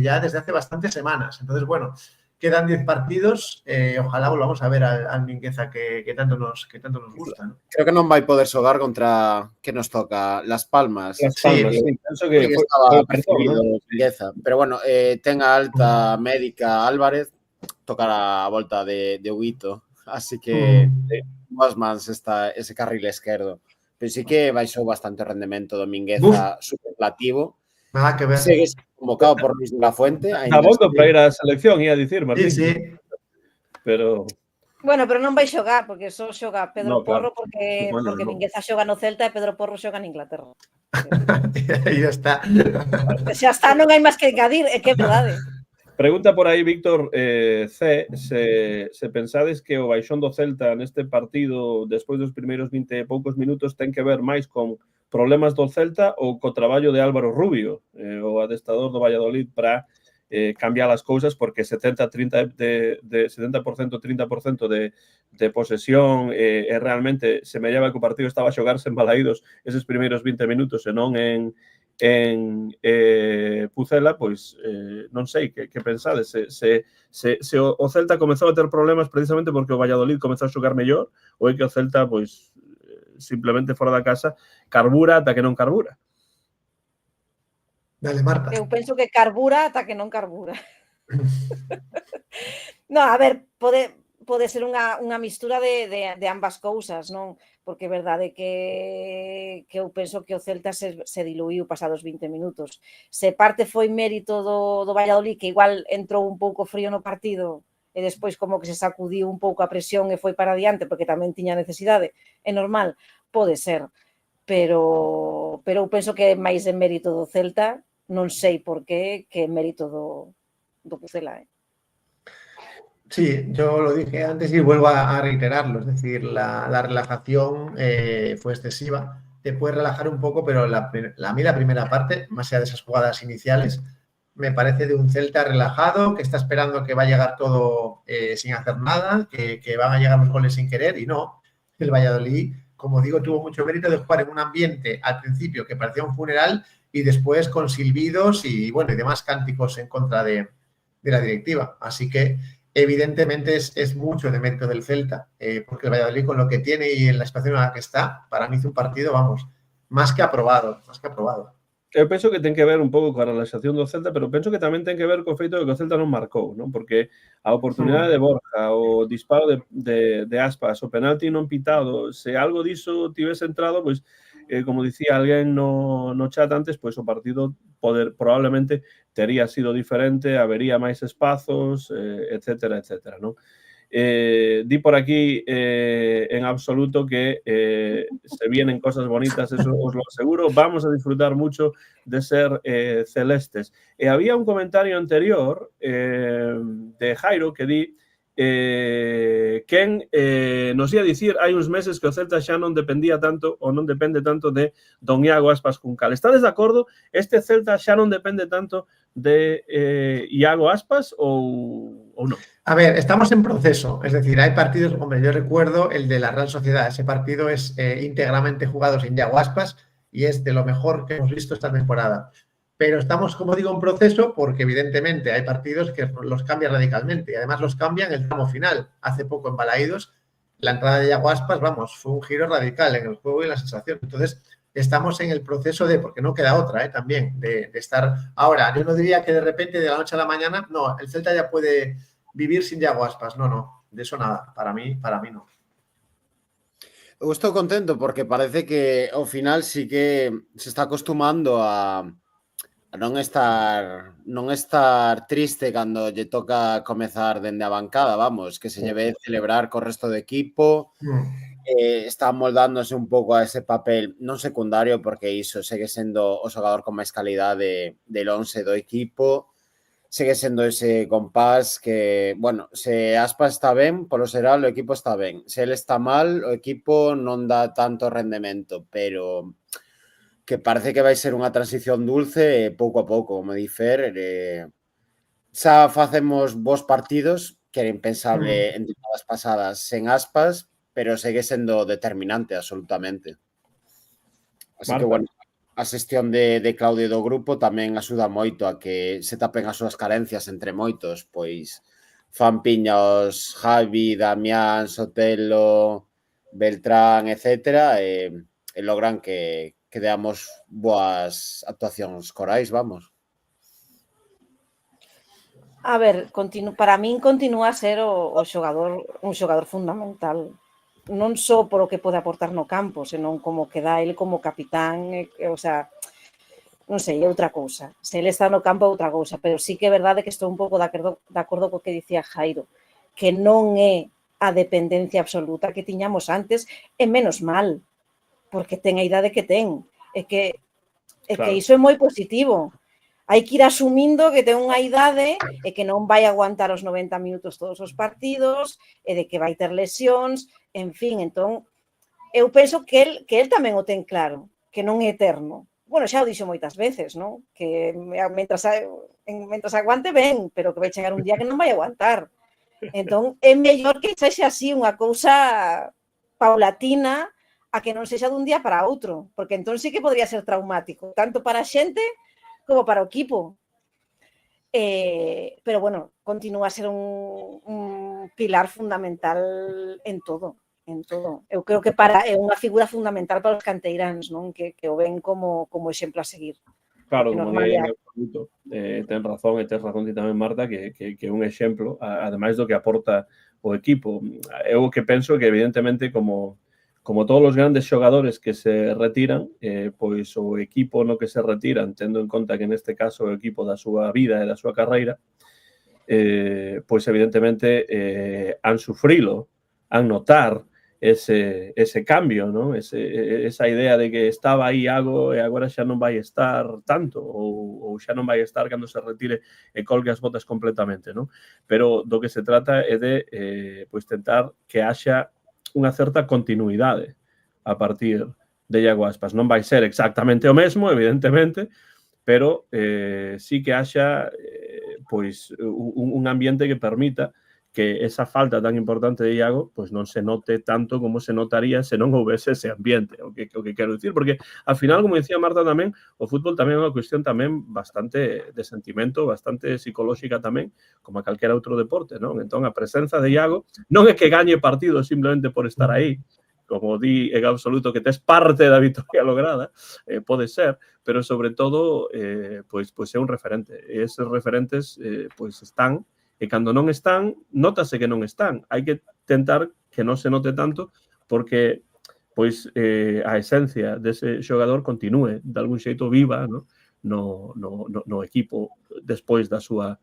ya desde hace bastantes semanas. Entonces, bueno, quedan 10 partidos, ojalá volvamos a ver al Mingueza que tanto nos gusta, ¿no? Creo que non vai poder xogar contra que nos toca Las Palmas. Sí, penso que estaba percibido Mingueza, pero bueno, ten a alta médica Álvarez, tocará a volta de Huito, así que más mans está ese carril esquerdo. Pero sí que baixou bastante o rendemento do Mingueza superlativo. Nada que ver. Segue convocado por Luis de la Fuente. Está bondo para ir á selección, ia dicir, Martín. Sí. Pero... Bueno, pero non vai xogar, porque só xoga Pedro Porro, porque Mingueza xoga no Celta e Pedro Porro xoga en Inglaterra. E ya está. Xa está, non hai máis que engadir, é que é verdade. Pregunta por aí, Víctor C, se pensades que o baixón do Celta neste partido, despois dos primeiros 20 e poucos minutos, ten que ver máis con problemas do Celta ou co traballo de Álvaro Rubio, o adestrador do Valladolid, para cambiar as cousas, porque 70-30% de posesión realmente semellaba que o partido estaba a xogarse en Balaídos eses primeiros 20 minutos e non en Pucela, pois non sei que pensades, se o Celta comezou a ter problemas precisamente porque o Valladolid comezou a xogar mellor, ou é que o Celta pois simplemente fora da casa carbura ata que non carbura. Dale, Marta. Eu penso que carbura ata que non carbura. No, a ver, pode ser unha mistura de ambas cousas, non? Porque é verdade que eu penso que o Celta se diluiu pasados 20 minutos. Se parte foi mérito do Valladolid, que igual entrou un pouco frío no partido e despois como que se sacudiu un pouco a presión e foi para adiante porque tamén tiña necesidade, é normal, pode ser, pero eu penso que é máis de mérito do Celta, non sei por qué, que é mérito do Pucela, Sí, yo lo dije antes y vuelvo a reiterarlo, es decir, la relajación fue excesiva. Te puedes relajar un poco, pero a mí la primera parte, más allá de esas jugadas iniciales, me parece de un Celta relajado, que está esperando que va a llegar todo sin hacer nada, que van a llegar los goles sin querer, y no. El Valladolid, como digo, tuvo mucho mérito de jugar en un ambiente al principio que parecía un funeral y después con silbidos y, bueno, y demás cánticos en contra de la directiva. Así que evidentemente es mucho de mérito del Celta, porque el Valladolid con lo que tiene y en la situación en la que está, para mí hizo un partido, vamos, más que aprobado, más que aprobado. Eu penso que ten que ver un pouco coa relaxación do Celta, pero penso que tamén ten que ver co feito de que o Celta non marcou, non? Porque a oportunidade de Borja, o disparo de Aspas, o penalti non pitado, se algo diso tivese entrado, pois, como dicía alguén no chat antes, pois o partido probablemente tería sido diferente, habería máis espazos, etcétera, etcétera, non? Di por aquí en absoluto que se vienen cosas bonitas, eso os lo aseguro. Vamos a disfrutar mucho de ser celestes. Había un comentario anterior de Jairo que di quen nos ia dicir hai uns meses que o Celta xa non dependía tanto ou non depende tanto de don Iago Aspas Juncal. Estades de acordo? Este Celta xa non depende tanto de Iago Aspas ou non? A ver, estamos en proceso, es decir, hay partidos, hombre, yo recuerdo el de la Real Sociedad, ese partido es íntegramente jugado sin Iago Aspas y es de lo mejor que hemos visto esta temporada. Pero estamos, como digo, en proceso porque evidentemente hay partidos que los cambian radicalmente y además los cambian en el tramo final. Hace poco en Balaídos, la entrada de Iago Aspas, vamos, fue un giro radical en el juego y en la sensación. Entonces, estamos en el proceso de, porque no queda otra también, de estar ahora. Yo no diría que de repente, de la noche a la mañana, no, el Celta ya puede vivir sin Iago Aspas, no, de eso nada, para mí no. Eu estou contento porque parece que ao final sí que se está acostumando a non estar triste cando lle toca comezar dende a bancada, vamos, que se lle ve celebrar co resto do equipo, está moldándose un pouco a ese papel non secundario porque iso segue sendo o xogador con máis calidade del 11 do equipo, segue sendo ese compás que, bueno, se Aspas está ben, polo xeral o equipo está ben. Se ele está mal, o equipo non dá tanto rendemento, pero que parece que vai ser unha transición dulce pouco a pouco, como di Fer. Xa facemos bons partidos, que era impensable en temporadas pasadas sen Aspas, pero segue sendo determinante absolutamente. Así que, bueno, a xestión de Claudio do grupo tamén axuda moito a que se tapen as súas carencias entre moitos, pois fan piña os Javi, Damián, Sotelo, Beltrán, etcétera, e logran que deamos boas actuacións corais, vamos. A ver, para min continúa a ser un xogador fundamental. Non só por o que pode aportar no campo, senón como que dá ele como capitán, o sea, non sei, é outra cousa. Se ele está no campo é outra cousa, pero sí que é verdade que estou un pouco de acordo co que dicía Jairo, que non é a dependencia absoluta que tiñamos antes, e menos mal, porque ten a idade que ten. É que iso é moi positivo. Hai que ir asumindo que ten unha idade e que non vai aguantar os 90 minutos todos os partidos e de que vai ter lesións, en fin, entón, eu penso que el tamén o ten claro, que non é eterno. Bueno, xa o dixo moitas veces, non? Que mentras aguante ben, pero que vai chegar un día que non vai aguantar. Entón, é mellor que sexa así unha cousa paulatina a que non sexa dun día para outro, porque entón sí que podría ser traumático, tanto para a xente como para o equipo. Pero, bueno, continúa a ser un pilar fundamental en todo. Eu creo que é unha figura fundamental para os canteiráns, non? Que o ven como exemplo a seguir. Claro, como di en absoluto, ten razón ti tamén, Marta, que é un exemplo, ademais do que aporta o equipo. Eu que penso que, evidentemente, como todos os grandes xogadores que se retiran, pois o equipo no que se retiran, tendo en conta que neste caso o equipo da súa vida e da súa carreira, pues evidentemente han sufrido, han notado ese cambio, ¿no? Esa idea de que estaba aí Iago e agora xa non vai estar tanto ou xa non vai estar cando se retire e colgue as botas completamente, ¿no? Pero do que se trata é de pues tentar que haxa unha certa continuidade a partir de Iago Aspas. Non vai ser exactamente o mesmo, evidentemente, pero sí que haxa pues un ambiente que permita que esa falta tan importante de Iago pues non se note tanto como se notaría se non houvese ese ambiente, o que quero dicir, porque al final, como dicía Marta tamén, o fútbol tamén é unha cuestión tamén bastante de sentimento, bastante psicolóxica tamén, como a calquera outro deporte, non? Entón, a presenza de Iago non é que gañe partidos simplemente por estar aí, como di en absoluto que tes parte da victoria lograda, pode ser, pero sobre todo pues é un referente, e eses referentes pues están. E cando non están, nótase que non están. Hai que tentar que non se note tanto porque pois a esencia dese xogador continúe de algún xeito viva, ¿no? No equipo despois da súa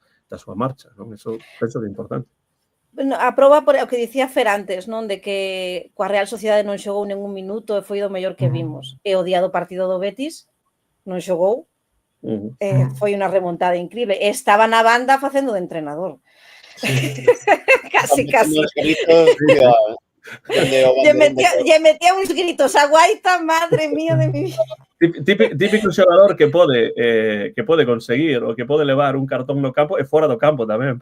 marcha, non? Eso penso que é importante. Bueno, a proba por o que dicía Fer antes, non? De que coa Real Sociedade non xogou ningún minuto e foi do mellor que vimos. E o día do partido do Betis non xogou. Foi unha remontada increíble. Estaba na banda facendo de entrenador. Sí. casi. Lle metía uns gritos a Guaita, madre mía de mi vida. Típico xogador que pode conseguir ou que pode levar un cartón no campo e fora do campo tamén.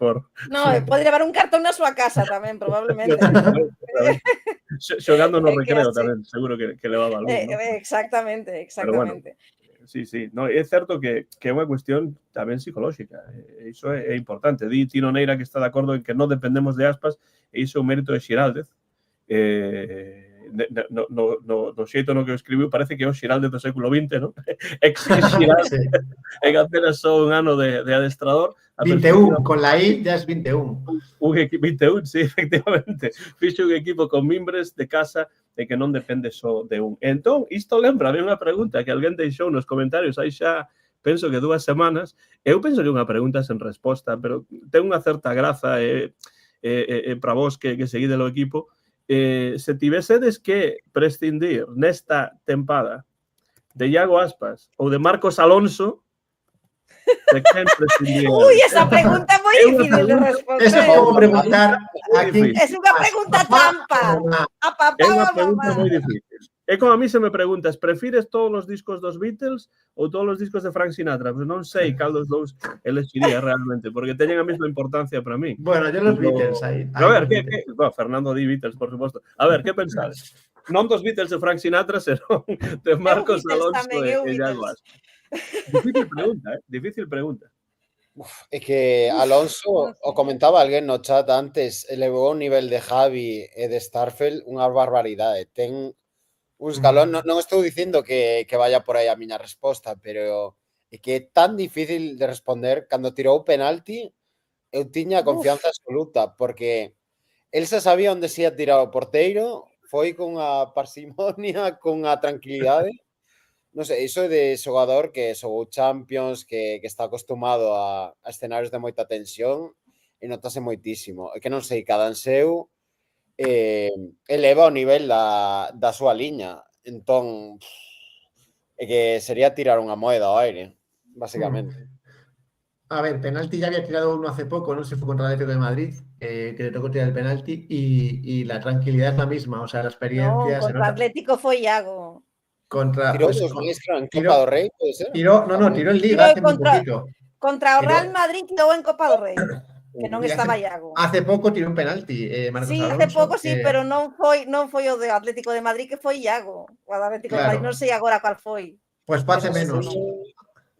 No, pode levar un cartón na súa casa tamén, probablemente. Xogando no recreo tamén, seguro que levaba algún. Exactamente. Sí. No, é certo que é unha cuestión tamén psicolóxica. Iso é importante. Di Tino Neira que está de acordo en que non dependemos de Aspas e iso é un mérito de Xiraldez. No xeito no que o escribiu parece que é o Xiraldez do século XX, non? Ex-Xiraldez. En apenas só un ano de adestrador. 21, con la I ya es 21. Un equipo 21, sí, efectivamente. Fixo un equipo con mimbres de casa e que non depende só de un. Entón, isto lembra unha pregunta que alguén deixou nos comentarios aí xa, penso que 2 semanas. Eu penso que é unha pregunta sen resposta, pero ten unha certa graza para vos que seguide o equipo. Se tivesedes que prescindir nesta tempada de Iago Aspas ou de Marcos Alonso, de quen prescindir? Esa pregunta é moi difícil de responder. Eso como preguntar aquí. Es unha pregunta trampa. É unha pregunta moi difícil. É como a mí se me preguntas, prefires todos os discos dos Beatles ou todos os discos de Frank Sinatra? Pues non sei cal dos dous elegiría realmente, porque teñen a mesma importancia para mí. Bueno, yo los Beatles aí. A ver, Fernando di Beatles, por suposto. A ver, que pensades? Non dos Beatles de Frank Sinatra, senón de Marcos Alonso e Iago Aspas. Difícil pregunta. É que Alonso, o comentaba alguén no chat antes, elevou o nivel de Javi e de Starfelt unha barbaridade. Ten un escalón, non estou dicindo que vaya por aí a miña resposta, pero é que é tan difícil de responder. Cando tirou o penalti, eu tiña confianza absoluta, porque el se sabía onde se ia tirar o porteiro, foi con a parsimonia, con a tranquilidade. Non sei, iso é de xogador que xogou Champions, que está acostumado a escenarios de moita tensión e notase moitísimo. É que non sei, cada anseu eleva o nivel da súa liña. Entón, é que sería tirar unha moeda ao aire, basicamente. A ver, penalti ya había tirado uno hace poco, no sé si fue contra el Atlético de Madrid, que le tocó tirar el penalti y la tranquilidad es la misma, o sea, la experiencia... No, contra Atlético foi Iago. Tiró en Copa do Rei, pode ser? Tiró en Liga hace muy poquito. Contra o Real Madrid tirou en Copa do Rei, que non estaba Iago. Hace pouco tirou un penalti, Marcos Alonso. Sí, hace pouco, sí, pero non foi o de Atlético de Madrid, que foi Iago. O Atlético de Madrid non sei agora cual foi. Pues hace menos.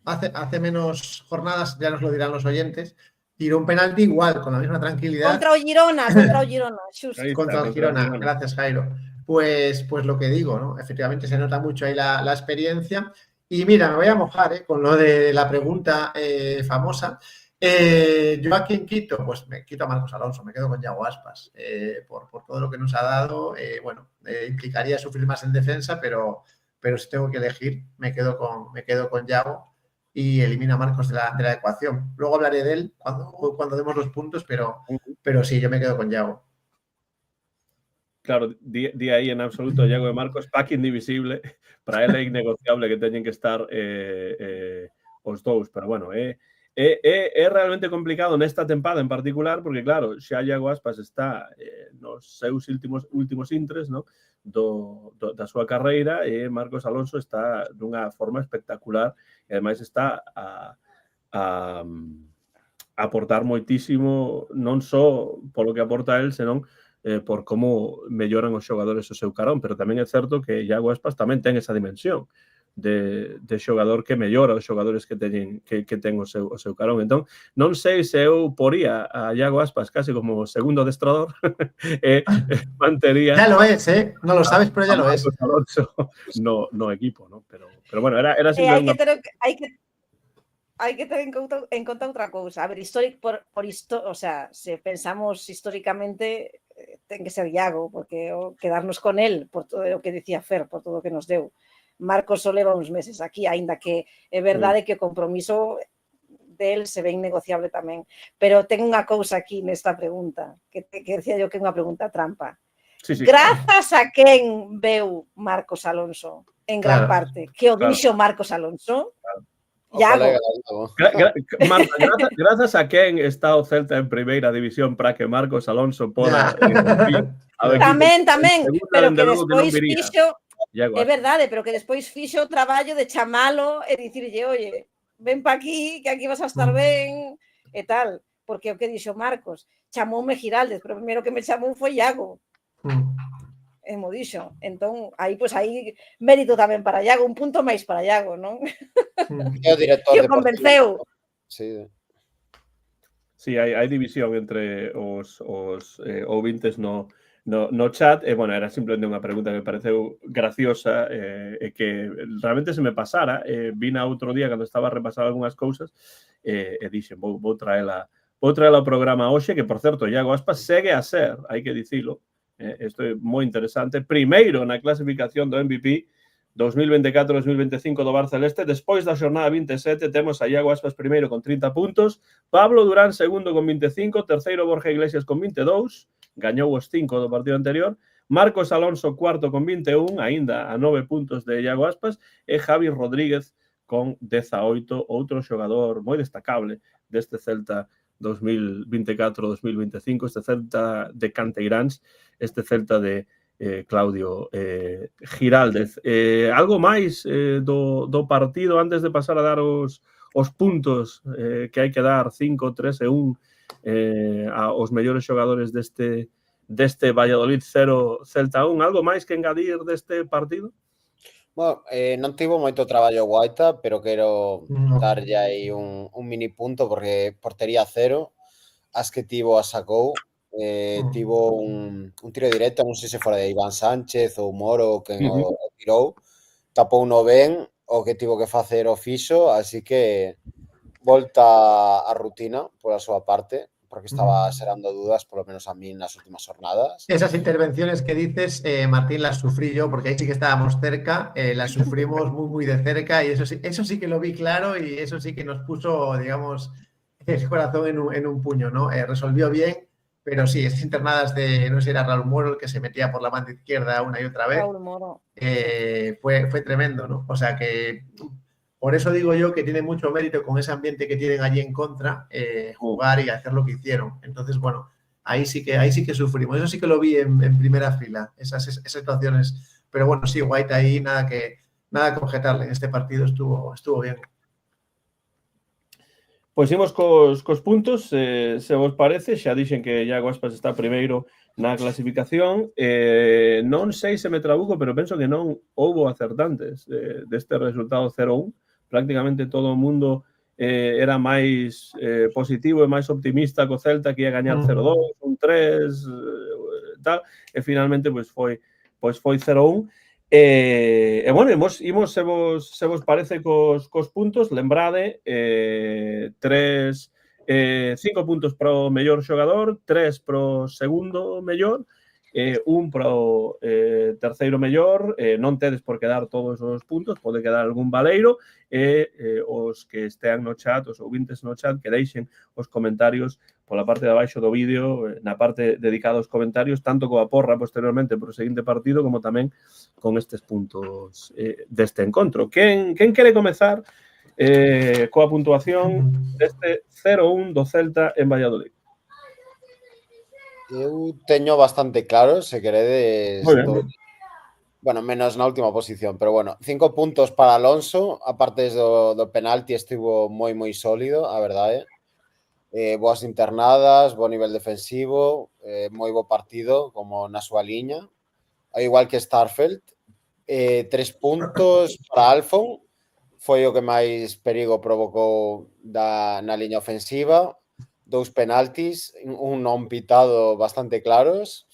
Hace menos jornadas, ya nos lo dirán los oyentes, tiró un penalti igual, con la misma tranquilidad. Contra o Girona, Contra el Girona, gracias Jairo. Pues lo que digo, ¿no? Efectivamente se nota mucho ahí la experiencia. Y mira, me voy a mojar con lo de la pregunta famosa. Yo aquí en Quito, pues me quito a Marcos Alonso, me quedo con Iago Aspas. Por todo lo que nos ha dado, implicaría sufrir más en defensa, pero si tengo que elegir, me quedo con Iago. y elimina a Marcos de la ecuación. Luego hablaré de él cuando demos los puntos, pero sí, yo me quedo con Yago. Claro, di aí en absoluto Iago e Marcos, pack indivisible, para ele é innegociable que teñen que estar os dous, pero bueno, é realmente complicado nesta tempada en particular, porque claro, xa Iago Aspas está nos seus últimos intres, no? Da súa carreira, e Marcos Alonso está dunha forma espectacular, e ademais está a aportar moitísimo, non só polo que aporta el, senón por como melloran os xogadores o seu carón, pero tamén é certo que Iago Aspas tamén ten esa dimensión de xogador que mellora os xogadores que ten o seu carón. Entón, non sei se eu poría a Iago Aspas casi como segundo adestrador e mantería... Ya lo es, ¿eh? No lo sabes, pero ya lo es. Alonso no equipo, ¿no? Pero bueno, era simplemente hai que ter en conta outra cousa. A ver, o sea, se pensamos históricamente, ten que ser Iago, porque quedarnos con él, por todo o que dicía Fer, por todo o que nos deu. Marcos só leva uns meses aquí, aínda que é verdade que o compromiso del se ve innegociable tamén. Pero ten unha cousa aquí nesta pregunta, que decía yo que é unha pregunta trampa. Sí, Grazas a quen veu Marcos Alonso en gran parte? Que o dixo Marcos Alonso? Iago. Marta, grazas a quen está o Celta en primeira división para que Marcos Alonso poda tamén, pero que despois fixo, é verdade, pero que despois fixo o traballo de chamalo e dicirlle, oye, ven pa aquí, que aquí vas a estar ben, e tal, porque o que dixo Marcos, chamoume Giraldes, pero o primeiro que me chamou foi Iago. E mo dixo. Entón, aí, pois, aí mérito tamén para Iago, un punto máis para Iago, non? É o director que o convenceu. Sí, hai división entre os ouvintes no chat, e, bueno, era simplemente unha pregunta que me pareceu graciosa e que realmente se me pasara. Vina outro día cando estaba repasando algunhas cousas e dixen, vou traela ao programa hoxe, que, por certo, Iago Aspas segue a ser, hai que dicilo, isto é moi interesante, primeiro na clasificación do MVP 2024-2025 do Barceleste. Despois da xornada 27 temos a Iago Aspas primeiro con 30 puntos, Pablo Durán segundo con 25, terceiro Borja Iglesias con 22, gañou os 5 do partido anterior, Marcos Alonso cuarto con 21, aínda a 9 puntos de Iago Aspas, e Javi Rodríguez con 18, outro xogador moi destacable deste Celta 2024-2025, este Celta de Canteiráns, este Celta de Claudio Giraldez. Algo máis do partido antes de pasar a dar os puntos que hai que dar, 5, 3 e 1 aos mellores xogadores deste Valladolid 0, Celta 1. Algo máis que engadir deste partido? Bueno, non tivo moito traballo Guaita, pero quero darlle aí un mini punto, porque portería 0, as que tivo a sacou, tivo un tiro directo, non sei se fora de Iván Sánchez ou Moro, quen o tirou, tapou no ben, o que tivo que facer o fixo, así que volta a rutina pola súa parte, porque estaba xerando dudas, polo menos a mí, nas últimas jornadas. Esas intervenciones que dices, Martín, las sufrí yo, porque ahí sí que estábamos cerca, las sufrimos muy de cerca, y eso sí que lo vi claro, y eso sí que nos puso, digamos, el corazón en un puño, ¿no? Resolvió bien, pero sí, esas internadas de, no sé si era Raúl Moro el que se metía por la banda izquierda una y otra vez, Raúl Moro. Fue tremendo, ¿no? O sea que... Por eso digo yo que tiene mucho mérito con ese ambiente que tienen allí en contra, jugar y hacer lo que hicieron. Entonces, bueno, ahí sí que sufrimos. Eso sí que lo vi en primera fila, esas situaciones. Pero bueno, sí, Guaita ahí nada que objetarle. En este partido estuvo bien. Pois imos cos puntos, se vos parece. Xa dixen que Iago Aspas está primeiro na clasificación. Non sei se me trabuco, pero penso que non houbo acertantes deste resultado 0-1. Prácticamente todo o mundo era máis positivo e máis optimista co Celta, que ia gañar 0-2, 1-3, tal, e finalmente pois foi 0-1. E bueno, imos se vos parece cos puntos. Lembrade, 5 puntos para o mellor xogador, 3 para o segundo mellor, 1 para o terceiro mellor, non tedes por quedar todos os puntos, pode quedar algún baleiro, os que estean no chat, os ouvintes no chat, que deixen os comentarios pola parte de abaixo do vídeo, na parte dedicada aos comentarios, tanto coa porra posteriormente por o seguinte partido, como tamén con estes puntos deste encontro. Quen quere comezar coa puntuación deste 0-1 do Celta en Valladolid? Eu teño bastante claro, se queredes. Moi ben. Bueno, menos na última posición, pero bueno, 5 puntos para Alonso, aparte do penalti estivo moi sólido, a verdade. Boas internadas, bo nivel defensivo, moi bo partido, como na súa liña, ao igual que Starfelt. 3 puntos para Alfon, foi o que máis perigo provocou na liña ofensiva, 2 penaltis, un non pitado bastante claros,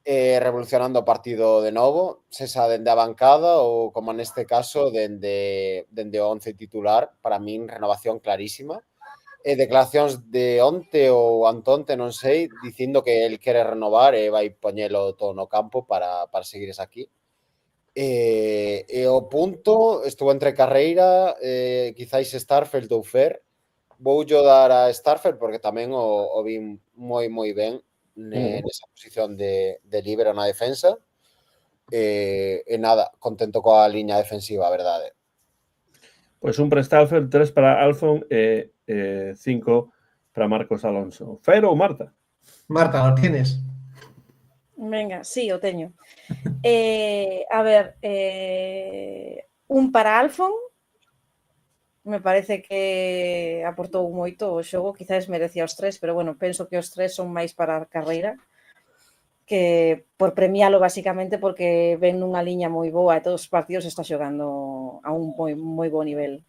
revolucionando o partido de novo, sesa dende a bancada ou, como neste caso, dende o 11 titular. Para min, renovación clarísima. Declaracións de onte ou antonte, non sei, dicindo que el quere renovar e vai poñelo todo no campo para seguires aquí. E o punto estuvo entre Carreira, quizáis Starfelt ou Fer. Voulle dar a Starfelt porque tamén o vi moi ben nesa posición de líbero na defensa. E nada, contento coa liña defensiva, a verdade. Pois un para Starfelt, 3 para Alfon e 5 para Marcos Alonso. Fer ou Marta? Marta, ¿lo tienes? Venga, sí, o teño. A ver, un para Alfon, me parece que aportou moito o xogo, quizás merecía os 3, pero bueno, penso que os 3 son máis para a Carreira, que por premialo basicamente porque ven nunha liña moi boa e todos os partidos está xogando a un moi bo nivel.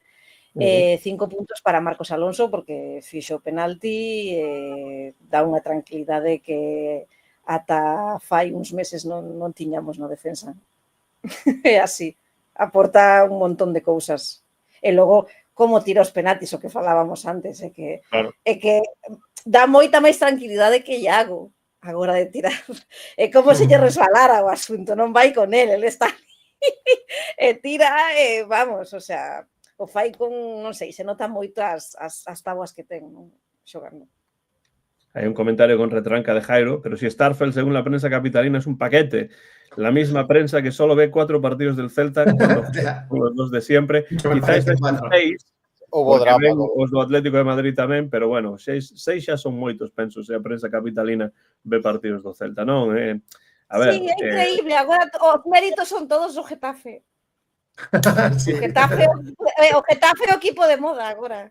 5 puntos para Marcos Alonso porque fixo o penalti, dá unha tranquilidade que ata fai uns meses non tiñamos na defensa. É así, aporta un montón de cousas. E logo, como tira os penaltis, o que falábamos antes, é que dá moita máis tranquilidade que Iago agora de tirar. É como se lle resbalara o asunto, non vai con el está e tira, vamos, o sea, o fai con, non sei, se nota moito as táboas que ten xogando. Hay un comentario con retranca de Jairo, pero si Starfelt, según la prensa capitalina, es un paquete. La misma prensa que solo ve 4 partidos del Celta, con los 2 de siempre. Quizás es 6, porque ven os do Atlético de Madrid tamén, pero bueno, 6 xa son moitos, penso, se a prensa capitalina ve partidos do Celta, non? A ver, sí, é increíble. Agora os méritos son todos o Getafe. Sí. O Getafe é o equipo de moda agora.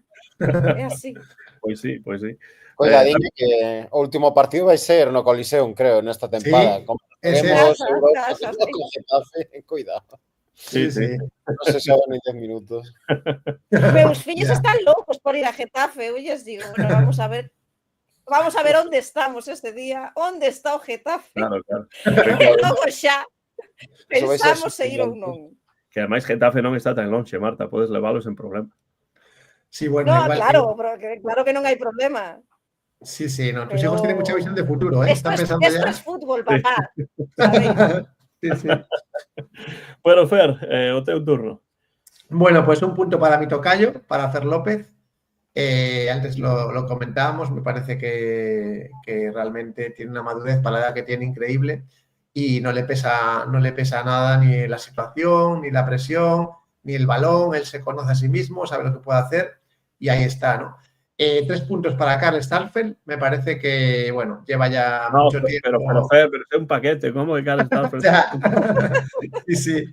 É así. Pois sí, pois sí. Coidadinho que o último partido vai ser no Coliseum, creo, nesta tempada. Sí, como tenemos Europa con Getafe, cuidado. Sí. Non se xa van 10 minutos. Meus fillos están locos por ir a Getafe. Eu lles digo, bueno, vamos a ver onde estamos este día. Onde está o Getafe? Claro. E logo xa pensamos se ir ou non. Que ademais Getafe non está tan longe, Marta, podes leválos en problema. Sí, bueno, no, igual claro que non hai problema. Sí, no, tus hijos tienen mucha visión de futuro, ¿eh? Esto es fútbol, papá. Sí. Bueno, Fer, o teu turno. Bueno, pues un punto para mi tocayo, para Fer López. Antes lo comentábamos, me parece que realmente tiene una madurez para la edad que tiene increíble y no le pesa nada ni la situación, ni la presión, ni el balón. Él se conoce a sí mismo, sabe lo que puede hacer y ahí está, ¿no? 3 puntos para Karl Starfelt. Me parece que, bueno, lleva ya mucho tiempo. Pero es un paquete, ¿cómo que Karl Starfelt? Sí.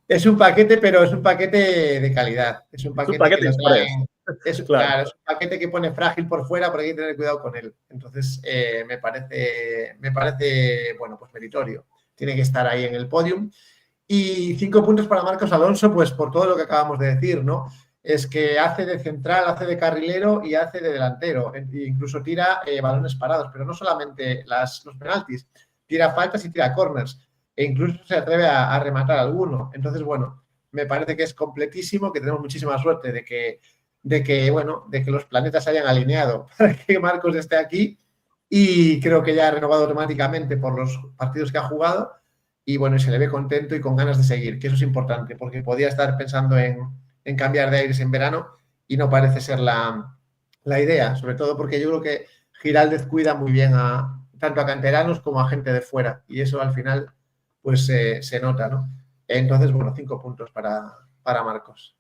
Es un paquete, pero es un paquete de calidad. Es un paquete que lo traen. Claro, es un paquete que pone frágil por fuera, porque hay que tener cuidado con él. Entonces, me parece, bueno, pues meritorio. Tiene que estar ahí en el podium. Y 5 puntos para Marcos Alonso, pues por todo lo que acabamos de decir, ¿no? Es que hace de central, hace de carrilero y hace de delantero. Incluso tira balones parados, pero no solamente los penaltis. Tira faltas y tira corners. E incluso se atreve a rematar alguno. Entonces, bueno, me parece que es completísimo, que tenemos muchísima suerte de que los planetas se hayan alineado para que Marcos esté aquí y creo que ya ha renovado automáticamente por los partidos que ha jugado y bueno, se le ve contento y con ganas de seguir, que eso es importante, porque podía estar pensando en cambiar de aires en verano y no parece ser la idea, sobre todo porque yo creo que Giraldez cuida muy bien tanto a canteranos como a gente de fuera, y eso al final pues se nota, ¿no? Entonces, bueno, 5 puntos para Marcos.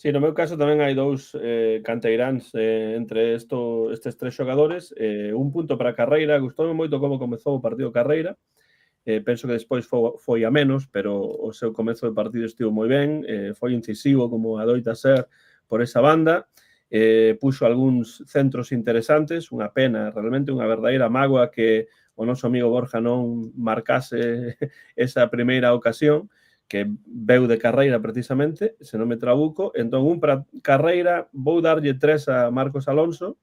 Sí, no meu caso tamén hai dous canteiráns entre estes tres xogadores. Un punto para Carreira, gustoume moito como comezou o partido Carreira. Penso que despois foi a menos, pero o seu comezo de partido estivo moi ben, foi incisivo como adoita ser por esa banda, puxo algúns centros interesantes, unha pena, realmente unha verdadeira mágoa que o noso amigo Borja non marcase esa primeira ocasión, que veu de Carreira precisamente, se non me trabuco. Entón, un para Carreira, vou darlle 3 a Marcos Alonso.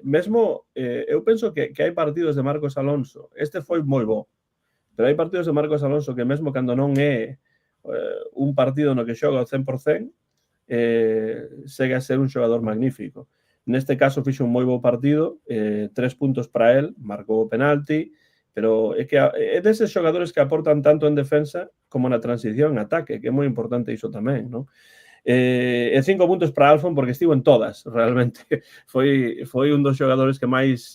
Mesmo, eu penso que hai partidos de Marcos Alonso, este foi moi bo, pero hai partidos de Marcos Alonso que mesmo cando non é un partido no que xoga ao 100%, segue a ser un xogador magnífico. Neste caso fixo un moi bo partido, 3 puntos para él, marcou o penalti, pero é que é deses xogadores que aportan tanto en defensa como na transición en ataque, que é moi importante iso tamén, non? E 5 puntos para Alfon porque estivo en todas, realmente. Foi un dos xogadores que máis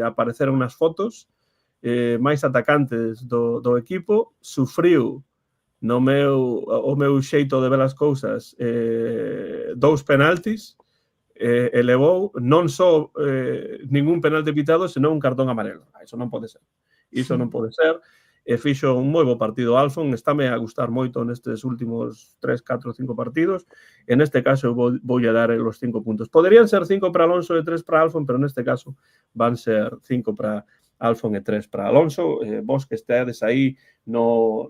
apareceron nas fotos, máis atacantes do equipo, sufriu o meu xeito de ver as cousas 2 penaltis, elevou non só ningún penalti pitado, senón un cartón amarelo. Iso non pode ser. Iso non pode ser. Fixo un moi bo partido Alfon, estáme a gustar moito nestes últimos 3, 4, 5 partidos. En este caso voulle dar os 5 puntos. Poderían ser 5 para Alonso e 3 para Alfon, pero neste caso van ser 5 para Alfon e 3 para Alonso. Vos que estedes aí no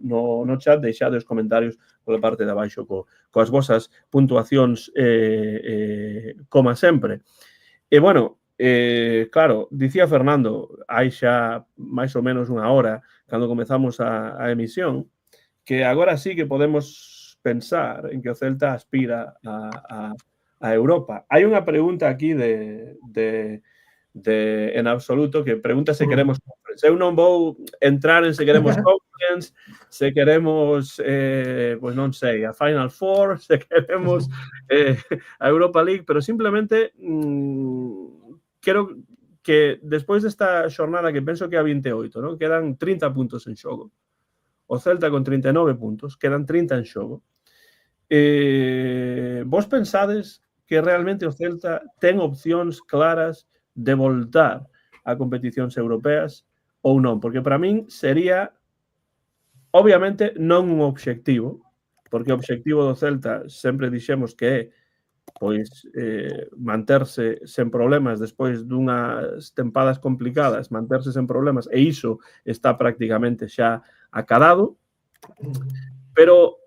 chat, deixade os comentarios pola parte de abaixo coas vosas puntuacións como sempre. E, bueno, claro, dicía Fernando, hai xa máis ou menos unha hora, cando comezamos a emisión, que agora sí que podemos pensar en que o Celta aspira a Europa. Hai unha pregunta aquí en absoluto que pregunta se queremos conference. Eu non vou entrar en se queremos conference, se queremos, pues non sei, a Final Four, se queremos a Europa League, pero simplemente quero que despois desta xornada que penso que a 28, non? Quedan 30 puntos en xogo. O Celta con 39 puntos, quedan 30 en xogo. Vos pensades que realmente o Celta ten opcións claras de voltar a competicións europeas ou non? Porque para min sería, obviamente, non un obxectivo, porque o obxectivo do Celta sempre dixemos que é pois manterse sen problemas despois dunhas tempadas complicadas, manterse sen problemas, e iso está prácticamente xa acadado, pero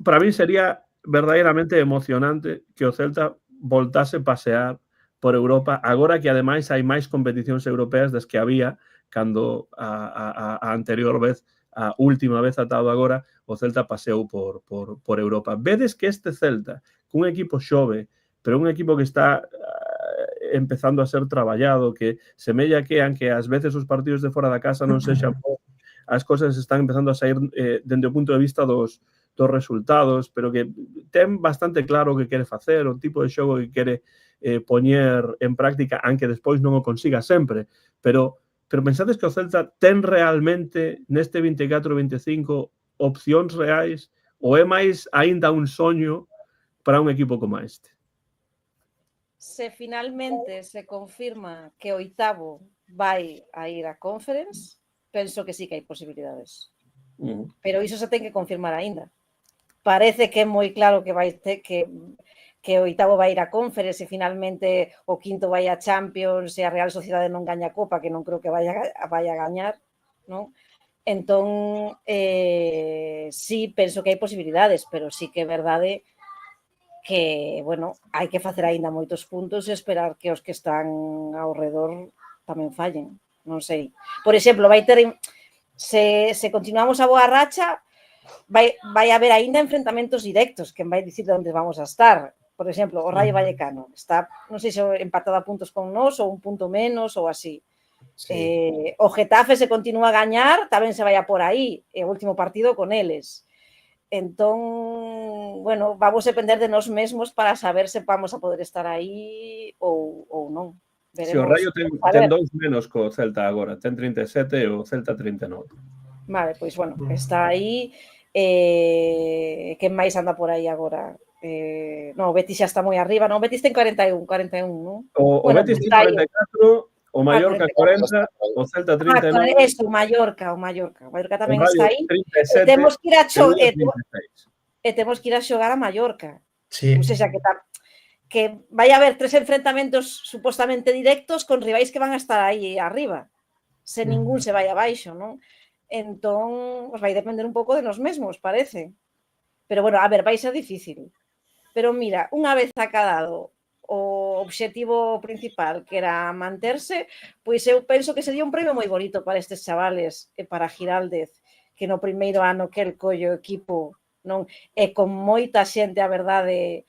para mí sería verdadeiramente emocionante que o Celta voltase pasear por Europa, agora que ademais hai máis competicións europeas das que había cando a anterior vez, a última vez atado agora, o Celta paseou por Europa. Vedes que este Celta, cun equipo xove, pero un equipo que está empezando a ser traballado, que semella que, aunque ás veces os partidos de fora da casa non sexan bons, as cousas están empezando a sair dende o punto de vista dos resultados, pero que ten bastante claro o que quere facer, o tipo de xogo que quere poñer en práctica, aunque despois non o consiga sempre, pero pensades que o Celta ten realmente neste 24-25 opcións reais ou é máis aínda un soño para un equipo como este? Se finalmente se confirma que o oitavo vai a ir a Conference, penso que sí que hai posibilidades. Pero iso se ten que confirmar aínda. Parece que é moi claro que vai ter que o oitavo vai ir a Conference e finalmente o quinto vai a Champions e a Real Sociedade non gaña a Copa, que non creo que vai a gañar, non? Entón, sí, penso que hai posibilidades, pero sí que é verdade que, bueno, hai que facer aínda moitos puntos e esperar que os que están ao redor tamén fallen. Non sei. Por exemplo, vai ter, se continuamos a boa racha, vai haber aínda enfrentamentos directos, que vai dicir onde vamos a estar. Por exemplo, o Rayo Vallecano está, non sei se empatado a puntos con nós ou un punto menos ou así. Sí. O Getafe se continúa a gañar, tamén se vai a por aí, o último partido con eles. Entón, bueno, vamos a depender de nós mesmos para saber se vamos a poder estar aí ou non. Si o Rayo ten 2 menos co Celta agora, ten 37 e o Celta 39. Vale, pois bueno, está aí. Quen máis anda por aí agora? No, o Betis xa está moi arriba. No, o Betis ten 41, non? O Betis ten 44, o Mallorca 40, o Celta 39. Eso, o Mallorca. O Mallorca tamén está aí. 37, temos que ir a temos que ir a xogar a Mallorca. Sí. O sea, que vai a haber 3 enfrentamentos supostamente directos con rivais que van a estar aí arriba. Se ningún se vai abaixo, non? Entón, vai depender un pouco de nos mesmos, parece. Pero, bueno, a ver, vai ser difícil. Pero, mira, unha vez acadado o obxectivo principal, que era manterse, pois eu penso que sería un premio moi bonito para estes chavales e para Giraldez, que no primeiro ano que el collo equipo, non? E con moita xente, a verdade,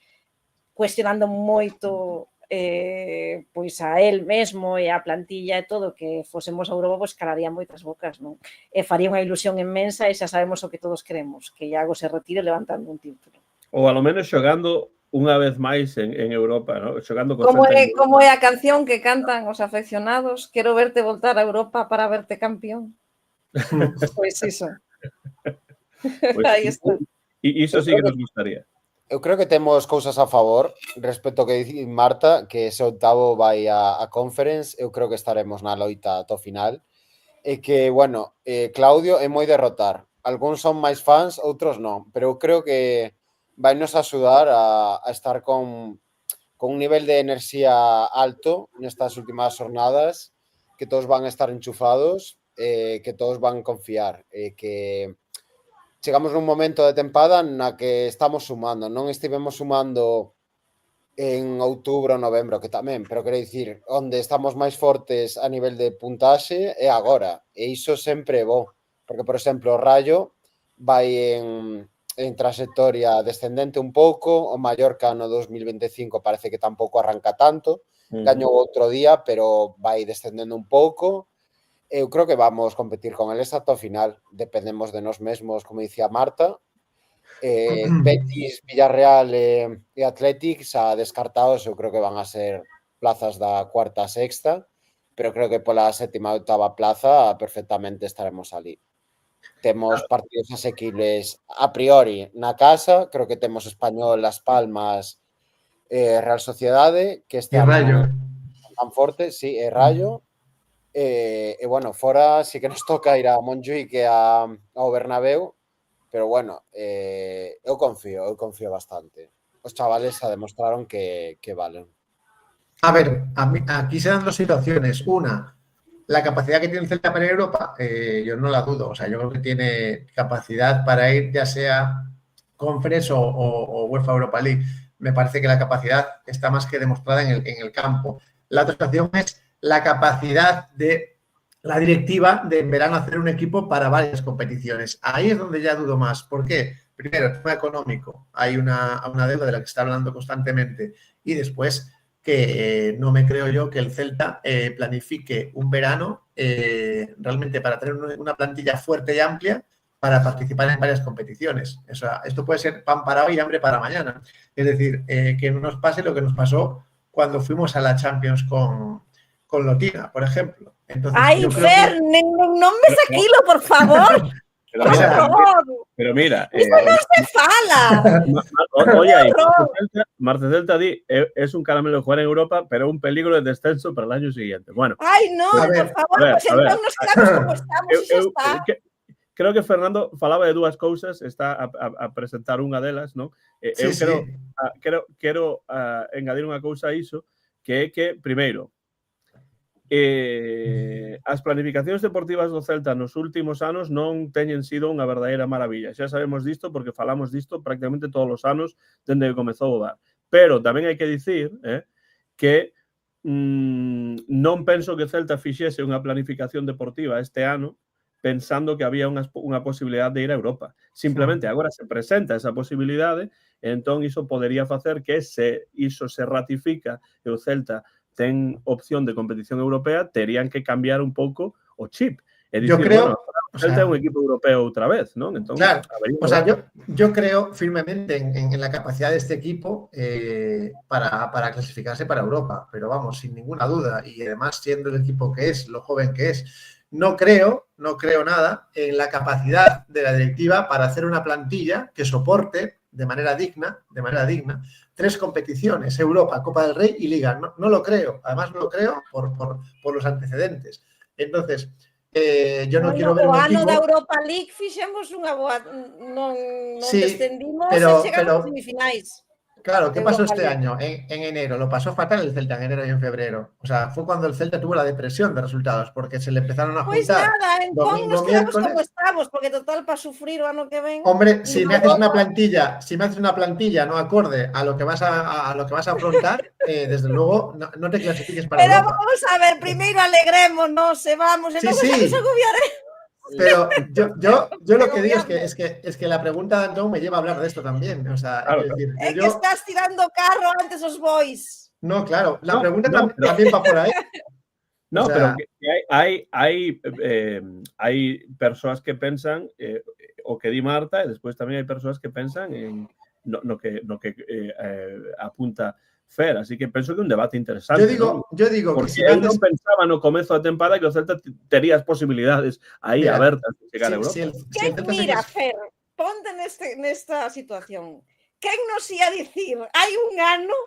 cuestionando moito pois a él mesmo e a plantilla e todo, que fosemos a Europa, pois calaría moitas bocas, non? E faría unha ilusión inmensa e xa sabemos o que todos queremos, que Iago se retire levantando un título. Ou a lo menos xogando unha vez máis en Europa, ¿no? Xogando con Como é a canción que cantan os afeccionados? Quero verte voltar a Europa para verte campeón. Pois iso. Pues, aí está. E iso sí que nos gustaría. Eu creo que temos cousas a favor respecto ao que dice Marta, que ese octavo vai a Conference, eu creo que estaremos na loita ata o final. E que, bueno, Claudio é moi derrotar. Algúns son máis fans, outros non, pero eu creo que vai nos axudar a estar con un nivel de enerxía alto nestas últimas jornadas, que todos van a estar enchufados, que todos van a confiar, que chegamos nun momento de tempada na que estamos sumando, non estivemos sumando en outubro ou novembro, que tamén, pero quero dicir, onde estamos máis fortes a nivel de puntaxe é agora, e iso sempre é bo, porque, por exemplo, o Rayo vai en trayectoria descendente un pouco, o Mallorca no 2025 parece que tampouco arranca tanto, gañou outro día, pero vai descendendo un pouco. Eu creo que vamos competir con eles ata o final, dependemos de nós mesmos, como dicía Marta. Betis, Villarreal e Athletic xa descartados, eu creo que van a ser plazas da cuarta a sexta, pero creo que pola sétima e octava plaza perfectamente estaremos ali. Temos partidos asequibles a priori na casa, creo que temos Español, Las Palmas, Real Sociedade, que este ano tan forte, sí, e Rayo. E bueno, fora sí que nos toca ir a Montjuïc e ao Bernabéu, pero bueno, eu confío bastante. Os chavales xa demostraron que valen. A ver, aquí se dan dos situaciones. Una, la capacidad que tiene el Celta para ir a Europa, yo no la dudo. O sea, yo creo que tiene capacidad para ir ya sea Conference o UEFA Europa League. Me parece que la capacidad está más que demostrada en el campo. La otra situación es la capacidad de la directiva de en verano hacer un equipo para varias competiciones. Ahí es donde ya dudo más. ¿Por qué? Primero, el tema económico. Hay una deuda de la que se está hablando constantemente. Y después, que no me creo yo que el Celta planifique un verano realmente para tener una plantilla fuerte y amplia para participar en varias competiciones. O sea, esto puede ser pan para hoy y hambre para mañana. Es decir, que no nos pase lo que nos pasó cuando fuimos a la Champions con Lotina, por ejemplo. Entonces, ¡ay, Fer! ¡No me saquilo, por favor! Pero mira... ¡Eso no se fala! Oye, Marta Celta di, es un caramelo de jugar en Europa, pero un peligro de descenso para el año siguiente. Bueno. ¡Ay, no! Por favor, pues entonces nos quedamos como estamos e xa está. Creo que Fernando falaba de dúas cousas, está a presentar unha delas, non? Eu quero engadir unha cousa a iso, que é que, primeiro, as planificacións deportivas do Celta nos últimos anos non teñen sido unha verdadeira maravilla. Xa sabemos disto porque falamos disto prácticamente todos os anos dende que comezou o VAR. Pero tamén hai que dicir que non penso que Celta fixese unha planificación deportiva este ano pensando que había unha posibilidade de ir a Europa. Simplemente agora se presenta esa posibilidade, entón iso podería facer que se iso se ratifica e o Celta ten opción de competición europea, terían que cambiar un pouco o chip. É dicir, Yo creo, bueno, o Celta é un equipo europeo outra vez, non? Entón, claro, habería o sea, yo creo firmemente en la capacidad de este equipo para clasificarse para Europa, pero vamos, sin ninguna duda, y además siendo el equipo que es, lo joven que es, no creo nada en la capacidad de la directiva para hacer una plantilla que soporte de manera digna 3 competiciones, Europa, Copa del Rey y Liga. No lo creo, además no lo creo por los antecedentes. Entonces, yo no quiero ver un equipo... O ano da Europa League fixemos unha boa... Non Sí, descendimos pero- e chegamos pero- a semifinais. Claro, ¿qué pasó Europa este League. año? En enero. Lo pasó fatal el Celta en enero y en febrero. O sea, fue cuando el Celta tuvo la depresión de resultados, porque se le empezaron a Pois juntar nada, entón domingo, nos quedamos miércoles. como estamos, porque total para sufrir o ano que ven. Hombre, si me haces Luego- una plantilla no acorde a lo que vas a lo que vas a afrontar, desde luego no te clasifiques para Pero Europa. vamos a ver, primeiro alegrémonos, se vamos, e Sí, non sí. nos agobiaremos. Pero yo lo que digo es que la pregunta de Antón me lleva a hablar de esto también. O sea, Claro, quiero decir, É que yo, estás tirando carro antes os bois. no, claro, la No, pregunta no, pero- también va por ahí. No, O sea- pero que hai persoas que pensan o que di Marta, e despois tamén hai persoas que pensan en no que apunta Fer, así que penso que é un debate interesante. Yo digo que Porque si eu haces- non pensaba no comezo da tempada que o Celta tería as posibilidades aí Mira, abertas de chegar a Europa. si el Celta se Mira, clasifica- Fer, ponte nesta situación. Quen nos ia dicir hai un ano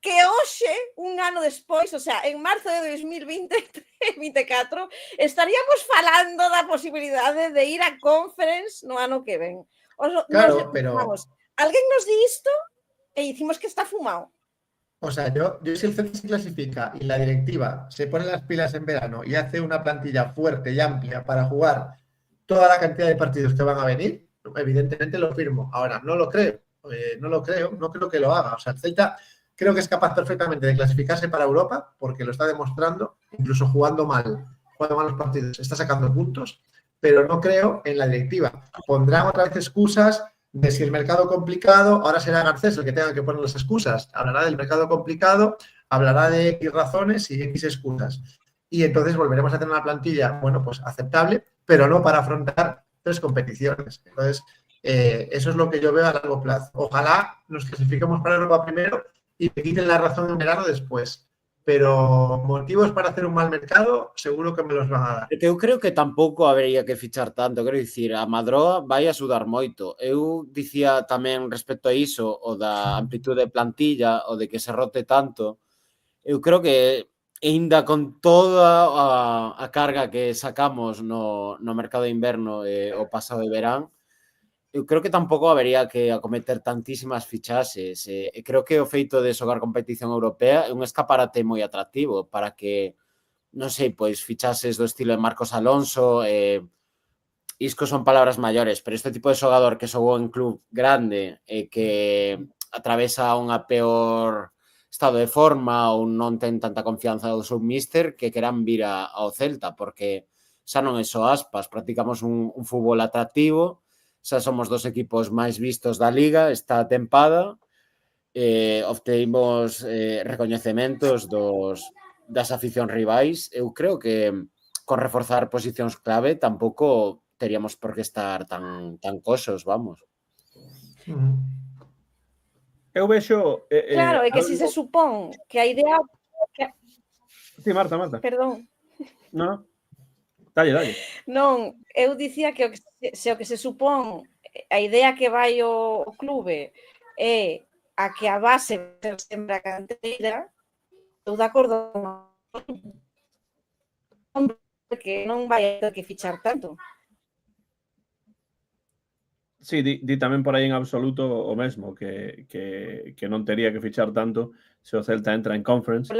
que hoxe, un ano despois, o sea, en marzo de 2024, estaríamos falando da posibilidade de ir a Conference no ano que ven. Claro, pero- Vamos, alguén nos di isto e dicimos que está fumado. O sea, yo si el Celta se clasifica y la directiva se pone las pilas en verano y hace una plantilla fuerte y amplia para jugar toda la cantidad de partidos que van a venir, evidentemente lo firmo. Ahora, no lo creo, no creo que lo haga. O sea, el Celta creo que es capaz perfectamente de clasificarse para Europa porque lo está demostrando, incluso jugando mal los partidos, está sacando puntos, pero no creo en la directiva. Pondrán otra vez excusas de si el mercado complicado, ahora será Garcés el que tenga que poner las excusas, hablará del mercado complicado, hablará de X razones y X excusas. Y entonces volveremos a tener una plantilla, bueno, pues aceptable, pero no para afrontar 3 competiciones. Entonces, eso es lo que yo veo a largo plazo. Ojalá nos clasifiquemos para Europa primero y te quiten la razón en verano después. Pero motivos para hacer un mal mercado seguro que me los van a dar. Eu creo que tampouco habería que fichar tanto, quero dicir, a Madroa vai a sudar moito. Eu dicía tamén respecto a iso, o da amplitude de plantilla, o de que se rote tanto, eu creo que aínda con toda a carga que sacamos no mercado de inverno o pasado de verán, eu creo que tampouco habería que acometer tantísimas fichaxes. Creo que o feito de xogar competición europea é un escaparate moi atractivo para que, non sei, pois fichases do estilo de Marcos Alonso, isco son palabras maiores, pero este tipo de xogador que xogou en club grande e que atravesa unha peor estado de forma ou non ten tanta confianza do seu míster que queran vir ao Celta, porque xa non é só Aspas, practicamos un fútbol atractivo, xa somos dos equipos máis vistos da Liga esta tempada, obteimos recoñecementos das aficións rivais. Eu creo que con reforzar posicións clave tampouco teríamos por que estar tan coxos, vamos. Eu vexo... Claro, é que se supón que a idea... Sí, Marta. Perdón. No. Dalle. Non, eu dicía que o que se supón a idea que vai o clube é a que a base ser sempre a canteira, estou de acordo que non vai ter que fichar tanto. Sí, di tamén por aí en absoluto o mesmo, que non tería que fichar tanto se o Celta entra en Conference.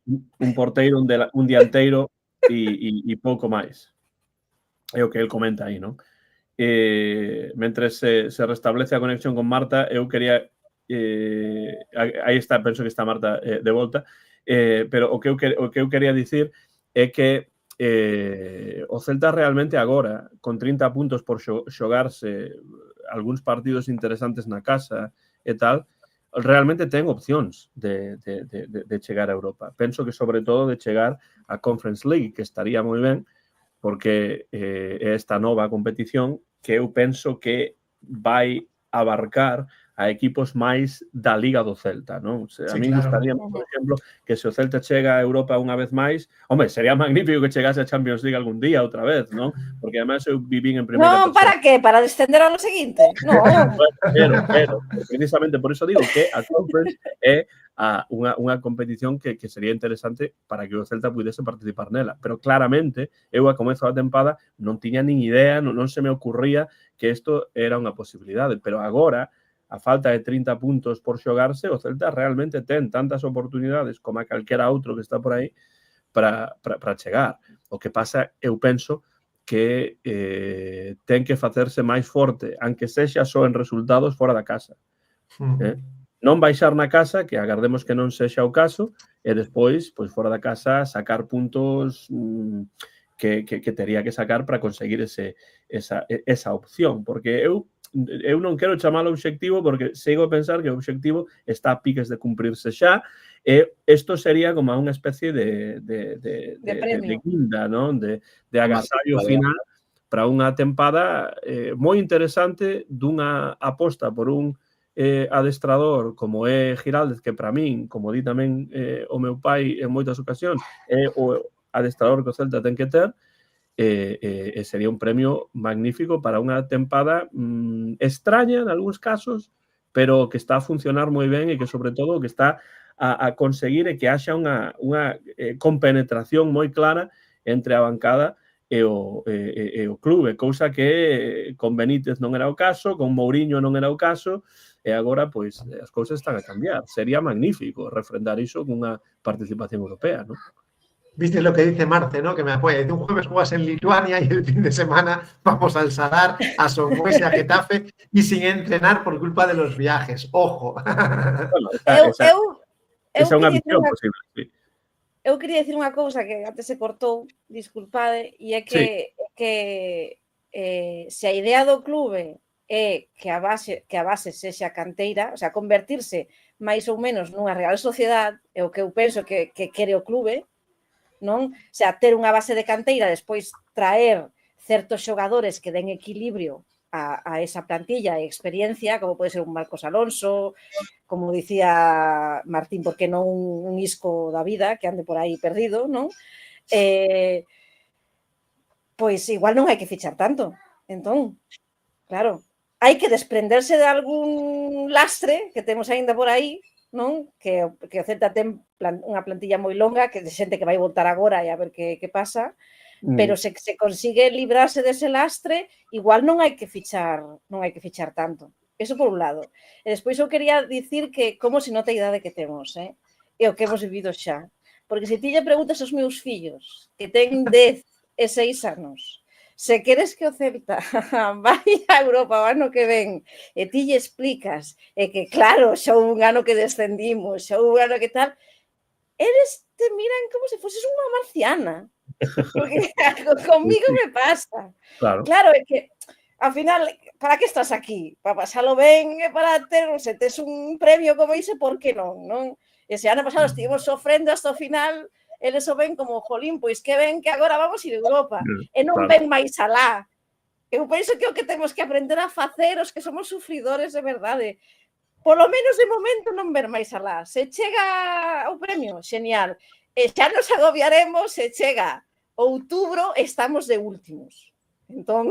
Un porteiro, un dianteiro e pouco máis. É o que el comenta aí, non? Mentres se restablece a conexión con Marta, eu quería... aí está, penso que está Marta de volta, pero o que eu quería dicir é que o Celta realmente agora, con 30 puntos por xogarse algúns partidos interesantes na casa e tal, realmente ten opcións de chegar a Europa. Penso que sobre todo de chegar a Conference League, que estaría moi ben, porque é esta nova competición que eu penso que vai abarcar a equipos máis da Liga do Celta, non? A mí gustaría, por exemplo, que se o Celta chega a Europa unha vez máis, home, sería magnífico que chegase a Champions League algún día outra vez, non? Porque además eu vivín en primeira persona. Para que? Para descender ao seguinte? No. Pero, precisamente por iso digo que a Conference é unha competición que sería interesante para que o Celta pudese participar nela. Pero claramente, eu a comezo da tempada non tiña nin idea, non se me ocurría que isto era unha posibilidade. Pero agora, a falta de 30 puntos por xogarse, o Celta realmente ten tantas oportunidades como a calquera outro que está por aí para chegar. O que pasa, eu penso que ten que facerse máis forte, aunque sexa só en resultados fora da casa. Non baixar na casa, que agardemos que non sexa o caso, e despois, pois fora da casa, sacar puntos que tería que sacar para conseguir esa opción. Porque eu non quero chamalo obxectivo porque sigo a pensar que o obxectivo está a piques de cumprirse xa e isto sería como unha especie de guinda, non? De agasallo final para unha tempada moi interesante dunha aposta por un adestrador como é Giraldez, que para min, como di tamén o meu pai en moitas ocasións, é o adestrador que o Celta ten que ter, sería un premio magnífico para unha tempada extraña en algúns casos, pero que está a funcionar moi ben e que, sobre todo, que está a conseguir que haxa unha compenetración moi clara entre a bancada e o clube, cousa que con Benítez non era o caso, con Mourinho non era o caso, e agora, pois, as cousas están a cambiar. Sería magnífico refrendar iso cunha participación europea, non? Viste lo que dice Marce, ¿no? Que me apoya. Dice, un jueves juegas en Lituania y el fin de semana vamos al Sadar, a Somos y a Getafe y sin entrenar por culpa de los viajes. Ojo. Bueno, esa é unha visión posible, sí. Eu quería dicir unha cousa que antes se cortou, disculpade, e é que se a idea do clube é que a base sexa canteira, o sea, convertirse máis ou menos nunha real sociedade, é o que eu penso que quere o clube, non? O sea, ter unha base de canteira, despois traer certos xogadores que den equilibrio a esa plantilla e experiencia, como pode ser un Marcos Alonso, como dicía Martín, porque non un Isco da vida que ande por aí perdido, non? Pois igual non hai que fichar tanto. Entón, claro, hai que desprenderse de algún lastre que temos aínda por aí, non? Que o Celta ten unha plantilla moi longa, que de xente que vai voltar agora e a ver que pasa, pero se consigue librarse dese lastre, igual non hai que fichar tanto. Eso por un lado. E despois eu quería dicir que como se nota a idade que temos, e o que hemos vivido xa. Porque se ti lle preguntas aos meus fillos, que ten 10 e 6 anos, se queres que o Celta vai a Europa o ano que ven e ti lle explicas que claro, xa un ano que descendimos, xa un ano que tal, eles te miran como se foses unha marciana. Porque conmigo me pasa. Claro, é que ao final, para que estás aquí? Para pasalo ben e para ter, se tes un premio como ese, por que non? Ese ano pasado estivemos sofrendo hasta o final, eles o ven como, jolín, pois que ven que agora vamos ir a Europa. E non ven máis alá. Eu penso que o que temos que aprender a facer os que somos sufridores de verdade. Polo menos de momento non ver máis alá. Se chega o premio, genial. E xa nos agobiaremos se chega outubro, estamos de últimos. Entón,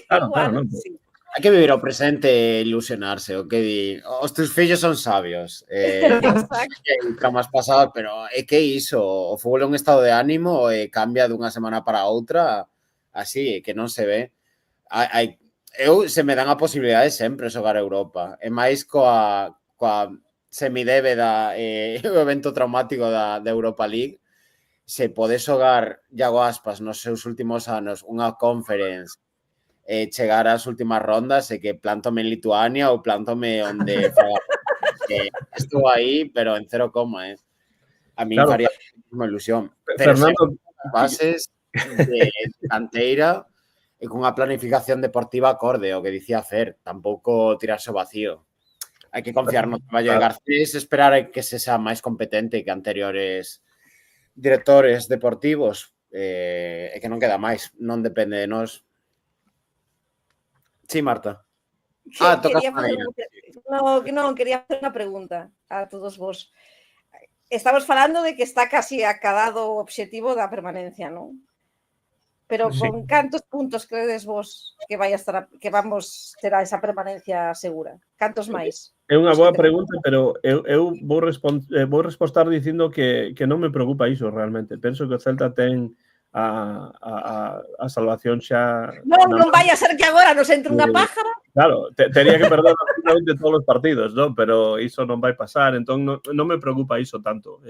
claro, sí. Hai que vivir o presente e ilusionarse, o que di, os teus fillos son sabios. Camas pasadas, pero é que iso, o fútbol é un estado de ánimo e cambia dunha semana para outra, así, que non se ve. Eu se me dan a posibilidade sempre xogar a Europa, e máis coa semidébeda o evento traumático da Europa League, se pode xogar Iago Aspas nos seus últimos anos unha conference chegar ás últimas rondas e que plantome en Lituania ou plantome onde estou aí, pero en 0, a mí faría unha ilusión. Pero Fernando, bases de canteira e cunha planificación deportiva acorde, o que dicía Fer, tampouco tirarse ao vacío. hai que confiar no traballo de Garcés, esperar a que se sea máis competente que anteriores directores deportivos, e que non queda máis, non depende de nós. Sí, Marta. Tocas Quería facer quería facer unha pregunta a todos vos. Estamos falando de que está casi acabado o obxectivo da permanencia, non? Pero con cantos puntos credes vos que vai a estar que vamos ter esa permanencia segura? Cantos máis? É unha boa pregunta, pero eu vou respostar dicindo que non me preocupa iso realmente. Penso que o Celta ten a salvación xa... Non vai a ser que agora nos entre unha pájara. Claro, tería que perder absolutamente todos os partidos, non? Pero iso non vai pasar, entón non me preocupa iso tanto.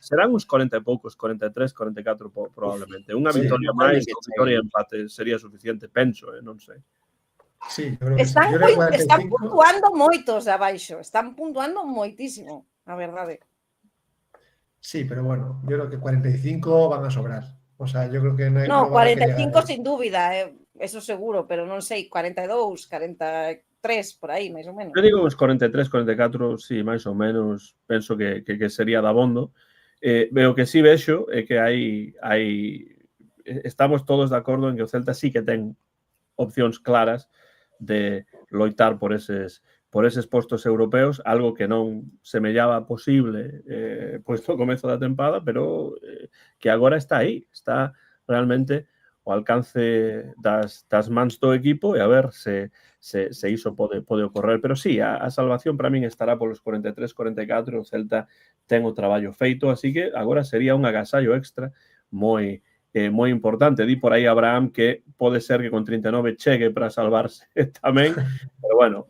Serán uns 40 e poucos, 43, 44 probablemente. Unha victoria máis, unha victoria e empate sería suficiente, penso, non sei. Sí, creo que están puntuando moitos de abaixo, están puntuando moitísimo, a verdade. Sí, pero bueno, yo creo que 45 van a sobrar. O sea, yo creo que no hay... No, 45 sin dúbida, eso seguro, pero non sei, 42, 43, por aí, máis ou menos. Eu digo uns 43, 44, sí, máis ou menos, penso que sería dabondo. O que sí vexo é que estamos todos de acordo en que o Celta sí que ten opcións claras de loitar por eses postos europeos, algo que non semellaba posible pois no comezo da tempada, pero que agora está aí, está realmente ao alcance das mans do equipo e a ver se iso pode ocorrer. Pero sí, a salvación para min estará polos 43, 44, o Celta ten o traballo feito, así que agora sería un agasallo extra moi importante. Di por aí Abraham que pode ser que con 39 chegue para salvarse tamén, pero bueno,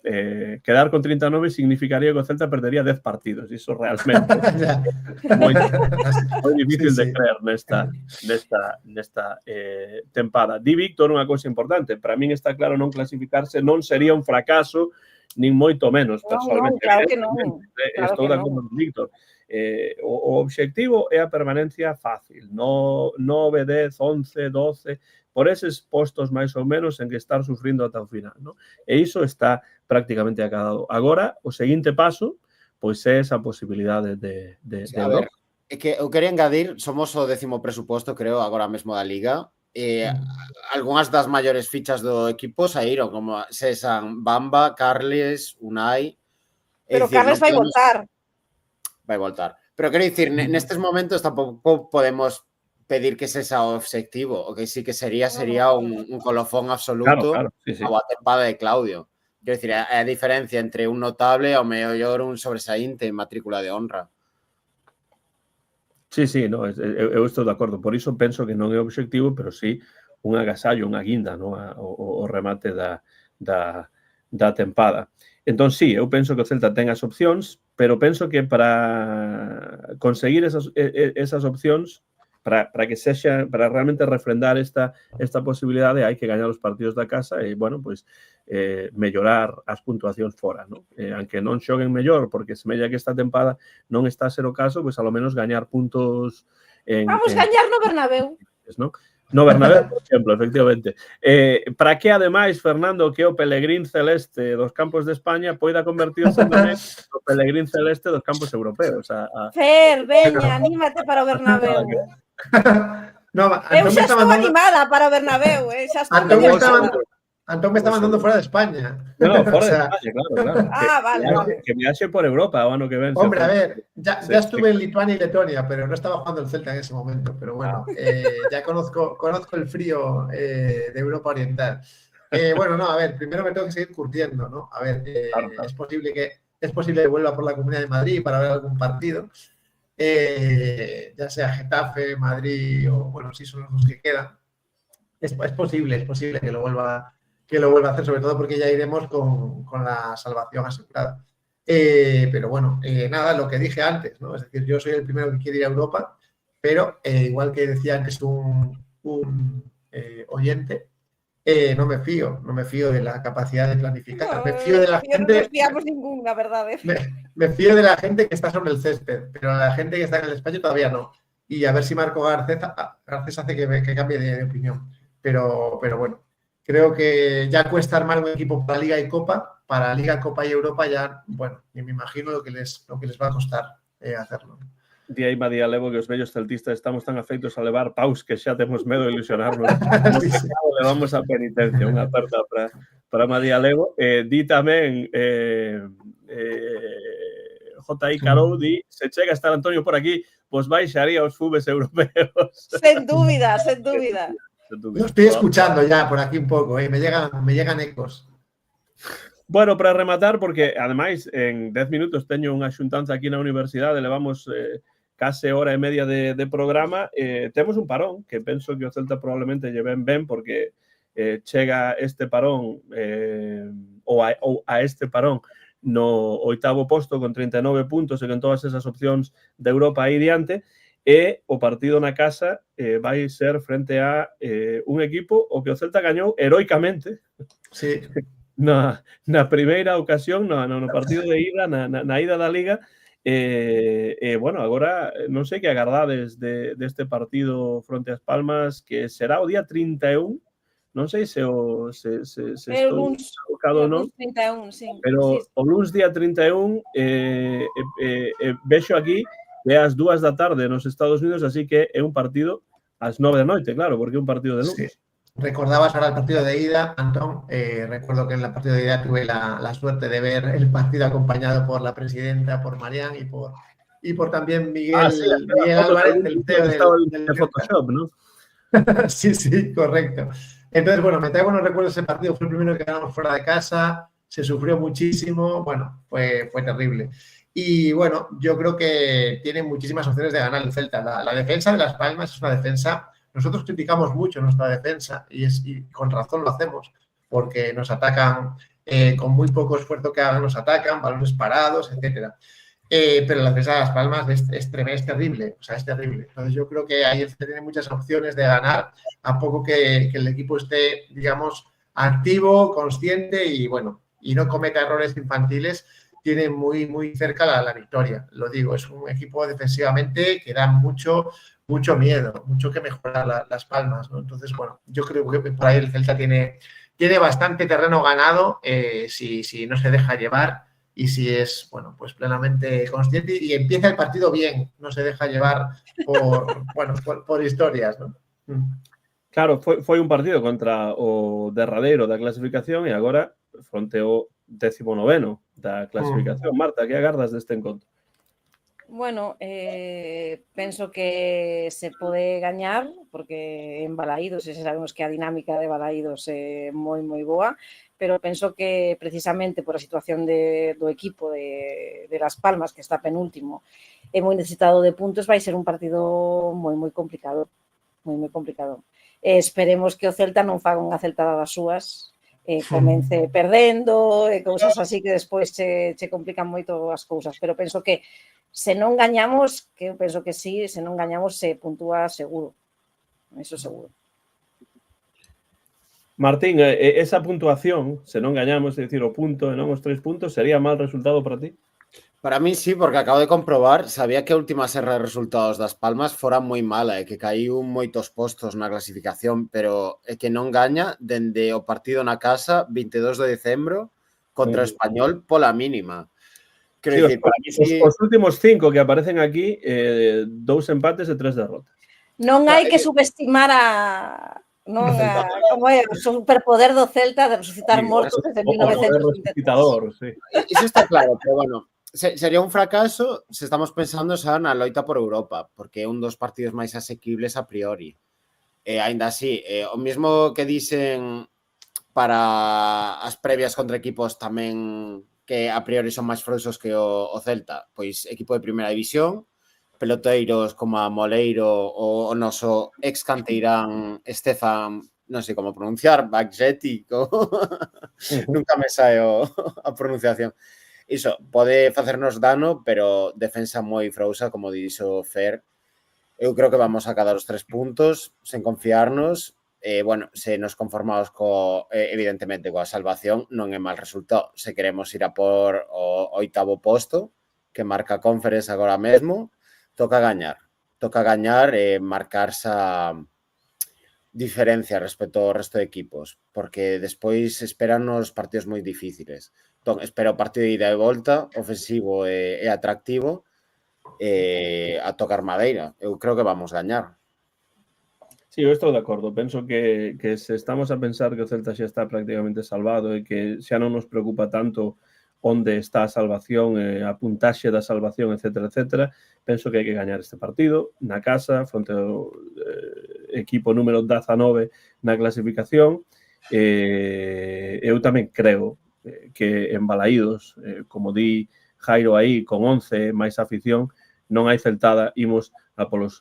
quedar con 39 significaría que o Celta perdería 10 partidos, iso realmente moi difícil de creer nesta tempada. Di Víctor unha cousa importante, para min está claro non clasificarse non sería un fracaso, nin moito menos, personalmente. Claro que non. Estou de acordo con Víctor. O obxectivo é a permanencia fácil, 9, 10, 11, 12, por eses postos máis ou menos en que estar sufrindo ata o final, ¿no? E iso está prácticamente acabado. Agora, o seguinte paso, pois é esa posibilidade de a ver, é que eu quería engadir, somos o 10º presuposto, creo, agora mesmo da Liga, algunhas das maiores fichas do equipo saíron, como César, Bamba, Carles, Unai... Pero Carles vai voltar. Vai voltar. Pero quero dicir, nestes momentos tampouco podemos pedir que ese sea o obxectivo. O que sí que sería un colofón absoluto a tempada de Claudio. Quero dicir, a diferencia entre un notable ao mellor un sobresaínte en matrícula de honra. Sí, no, eu estou de acordo. Por iso penso que non é obxectivo, pero sí un agasallo, unha guinda, no? o remate da tempada. Entón, sí, eu penso que o Celta ten as opcións, pero penso que para conseguir esas opcións, para realmente refrendar esta posibilidade, hai que gañar os partidos da casa e, bueno, pois, mellorar as puntuacións fora, ¿no? Aunque non xoguen mellor, porque semella que esta tempada non está a ser o caso, pois, a lo menos gañar puntos Vamos gañar no Bernabéu. ¿No? No Bernabéu, por exemplo, efectivamente. Para que, ademais, Fernando, que o Pelegrín celeste dos campos de España poida convertirse tamén no Pelegrín celeste dos campos europeos. Fer, veña, anímate para o Bernabéu. Eu xa estou animada para o Bernabéu. Antón me está mandando fuera de España. No, fuera de España, claro. Vale. Que viaxe por Europa o ano que ven. Hombre, a ver, ya estuve en Lituania y Letonia, pero no estaba jugando el Celta en ese momento. Pero bueno, ya conozco el frío de Europa Oriental. Bueno, no, a ver, primero me tengo que seguir curtiendo, ¿no? A ver, es posible que vuelva por la Comunidad de Madrid para ver algún partido. Ya sea Getafe, Madrid o, bueno, si son los dos que quedan. Es posible que lo vuelva a hacer, sobre todo porque ya iremos con la salvación asegurada. Pero bueno, nada, lo que dije antes, ¿no? Es decir, yo soy el primero que quiere ir a Europa, pero igual que decía antes un oyente, no me fío de la capacidad de planificar. No, me fío de la gente. No nos fiamos ninguna, ¿verdad? Me fío de la gente que está sobre el césped, pero la gente que está en el despacho todavía no. Y a ver si Marco Garcés hace que cambie de opinión. Pero bueno, Creo que ya cuesta armar un equipo para Liga y Copa. Para Liga, Copa y Europa ya, bueno, y me imagino lo que les va a costar hacerlo. Di aí María Levo que os vellos celtistas estamos tan afeitos a levar paus que xa temos medo de ilusionarnos. Sí, sí. Levamos a penitencia, unha aperta para María Levo. Di tamén J.I. Carou, di, se chega a estar Antonio por aquí, pois baixaría os fubes europeos. Sen dúbida, sen dúbida. Lo estoy escuchando ya por aquí un pouco, me llegan ecos. Bueno, para rematar, porque ademais en 10 minutos teño unha xuntanza aquí na universidade, levamos case hora e media de programa, temos un parón que penso que o Celta probablemente lle ven ben porque chega este parón ou a este parón no 8º posto con 39 puntos e con todas esas opcións de Europa aí diante, e o partido na casa vai ser frente a un equipo o que o Celta gañou heroicamente. Sí. Na primeira ocasión, no partido de ida, na ida da Liga, bueno, agora non sei que agardades deste partido fronte ás Palmas, que será o día 31, non sei se estou equivocado ou non, 31, sí. pero Sí. o luns día 31 vexo aquí que é ás 2 da tarde nos Estados Unidos, así que é un partido ás 9 da noite, claro, porque é un partido de luns. Sí. Recordabas ahora el partido de ida, Antón. Recuerdo que en el partido de ida tuve la suerte de ver el partido acompañado por la presidenta, por Marián y por también Miguel, Sí, Miguel Álvarez, el CEO del Photoshop, ¿no? Sí, sí, correcto. Entonces, bueno, me trae buenos recuerdos ese partido. Fue el primero que ganamos fuera de casa, se sufrió muchísimo, bueno, fue terrible. Y bueno, yo creo que tiene muchísimas opciones de ganar el Celta. La defensa de Las Palmas es una defensa. Nosotros criticamos mucho nuestra defensa y con razón lo hacemos, porque nos atacan con muy poco esfuerzo que hagan, nos atacan, balones parados, etcétera. Pero la defensa de Las Palmas es terrible, o sea, es terrible. Entonces yo creo que ahí tiene muchas opciones de ganar, a poco que el equipo esté, digamos, activo, consciente y bueno, y no cometa errores infantiles, tiene muy, muy cerca la victoria. Lo digo, es un equipo defensivamente que da mucho miedo, mucho que mejorar Las Palmas, ¿no? Entonces, bueno, yo creo que por ahí el Celta tiene bastante terreno ganado si no se deja llevar y si es, bueno, pues plenamente consciente y empieza el partido bien, no se deja llevar por historias, ¿no? Claro, foi un partido contra o derradeiro da clasificación e agora fronte ao 19º da clasificación. Marta, que agardas deste encontro? Bueno, penso que se pode gañar, porque en Balaídos, sabemos que a dinámica de Balaídos é moi boa, pero penso que precisamente por a situación do equipo de Las Palmas, que está penúltimo, é moi necesitado de puntos, vai ser un partido moi complicado, moi complicado. Esperemos que o Celta non faga unha celtada das súas, comence perdendo, cousas así que despois che complican moito as cousas, pero penso que se non gañamos, que eu penso que sí, se non gañamos se puntúa seguro, eso seguro. Martín, esa puntuación, se non gañamos, é dicir, o punto e non os 3 puntos, sería mal resultado para ti? Para mí sí, porque acabo de comprobar, sabía que a última serra de resultados das Palmas fora moi mala e que caíu moitos postos na clasificación, pero é que non gaña dende o partido na casa 22 de decembro contra o Español pola mínima. Sí, decir, para mí sí. Os últimos 5 que aparecen aquí, 2 empates e 3 derrotas. Non hai que subestimar como é o superpoder do Celta de resucitar mortos desde 1923. Sí. Iso está claro, pero bueno, sería un fracaso se estamos pensando xa na loita por Europa, porque é un dos partidos máis asequibles a priori. Ainda así, o mismo que dicen para as previas contra equipos tamén que a priori son máis frouxos que o Celta, pois equipo de primeira división, peloteiros como a Moleiro ou o noso ex canteirán Estefan, non sei como pronunciar, Baggetti, nunca me sae a pronunciación. Iso, pode facernos dano, pero defensa moi frouxa, como dixo Fer. Eu creo que vamos a cadar os 3 puntos, sen confiarnos. Bueno, se nos conformamos evidentemente coa salvación, non é mal resultado. Se queremos ir a por o 8º posto, que marca Conference agora mesmo, toca gañar e marcarse diferencia respecto ao resto de equipos, porque despois esperan os partidos moi difíciles. Entón, espero o partido de ida e volta, ofensivo e atractivo, a tocar madeira. Eu creo que vamos gañar. Sí, eu estou de acordo. Penso que se estamos a pensar que o Celta xa está prácticamente salvado e que xa non nos preocupa tanto onde está a salvación, a puntaxe da salvación, etcétera, penso que hai que gañar este partido na casa, fronte ao equipo número 19 na clasificación. Eu tamén creo que en Balaídos, como di Jairo aí, con 11 máis afición, non hai celtada, imos a polos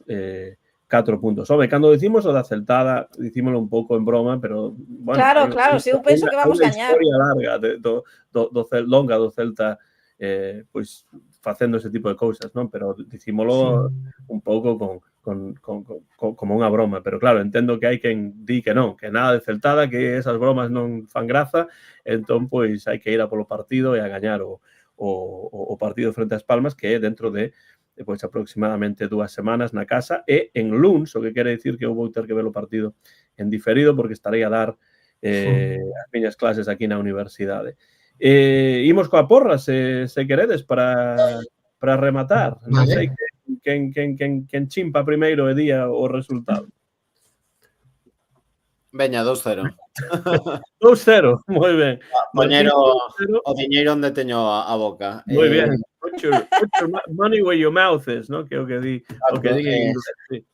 4 puntos. Home, cando decimos o da celtada, dicímolo un pouco en broma, pero bueno, claro, si eu penso que vamos gañar. Historia larga longa do Celta pois facendo ese tipo de cousas, non? Pero dicímolo un pouco como unha broma, pero claro, entendo que hai quen di que non, que nada de celtada, que esas bromas non fan graza, entón pois hai que ir a polo partido e a gañar o partido frente ás Palmas, que é dentro de pois aproximadamente 2 semanas na casa e en luns, o que quere dicir que eu vou ter que ver o partido en diferido porque estarei a dar as miñas clases aquí na universidade. Imos coa porra, se queredes, para rematar. Non sei quen chimpa primeiro e día o resultado. Veña, 2-0. 2-0, moi ben. Poñer o diñeiro onde teño a boca. Moi ben. Put your money where your mouth is, ¿no? Que é o que di en inglés. Sí.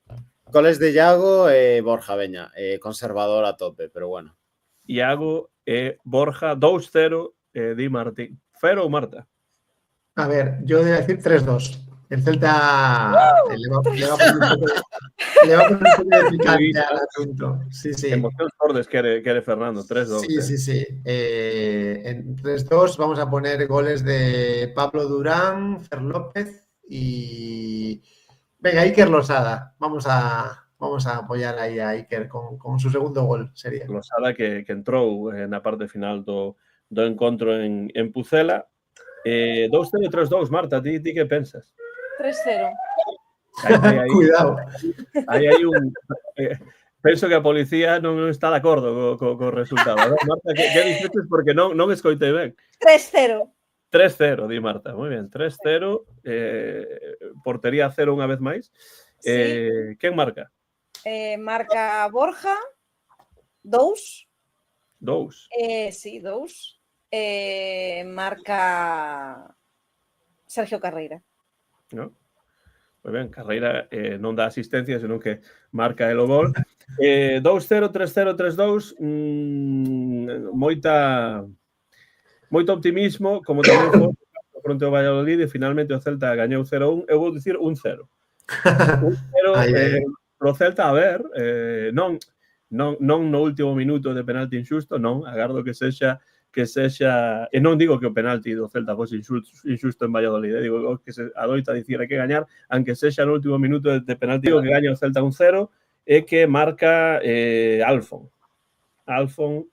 Goles de Iago e Borja, veña. Conservador a tope, pero bueno. Iago e Borja, 2-0, di Martín. Fer ou Marta? A ver, yo voy a decir 3-2. El Celta le va a poner un poco de picante al asunto. Sí. Emocións fortes quere Fernando, 3-2. Sí. En 3-2 vamos a poner goles de Pablo Durán, Fer López y... Venga, Iker Losada. Vamos a apoyar aí a Iker con su segundo gol, sería. Losada que entrou na parte final do encontro en Pucela. 2-0 e 3-2, Marta, ti que pensas? 3-0. Cuidado. Aí hai un... penso que a policía non está de acordo co resultado. Marta, que dices porque non escoitei ben. 3-0. 3-0, di Marta. Moi ben, 3-0. Portería 0 unha vez máis. Sí. Quen marca? Marca Borja. 2. 2. Sí, 2. Marca Sergio Carreira. No? Moi ben, Carreira non dá asistencia, senón que marca el o gol. 2-0, 3-0, 3-2. Moito optimismo, como tamén foi fronte ao Valladolid, e finalmente o Celta gañou 0-1. Eu vou dicir 1-0. 1-0 pro Celta, a ver, non no último minuto de penalti injusto, non, agardo que sexa, e non digo que o penalti do Celta fose injusto en Valladolid, digo que se adoita dicir hai que gañar, aunque sexa no último minuto de penalti, digo que gaña o Celta 1-0 e que marca Alfon. Alfon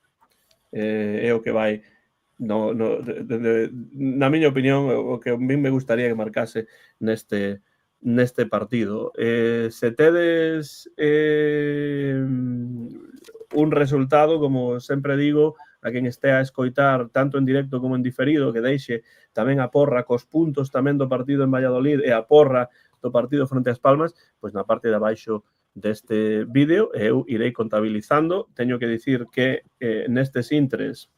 é o que vai, na miña opinión, o que a mí me gustaría que marcase neste partido. Se tedes un resultado, como sempre digo, a quen estea a escoitar tanto en directo como en diferido, que deixe tamén a porra cos puntos tamén do partido en Valladolid e a porra do partido fronte ás Palmas, pois na parte de abaixo deste vídeo eu irei contabilizando. Teño que dicir que nestes intres,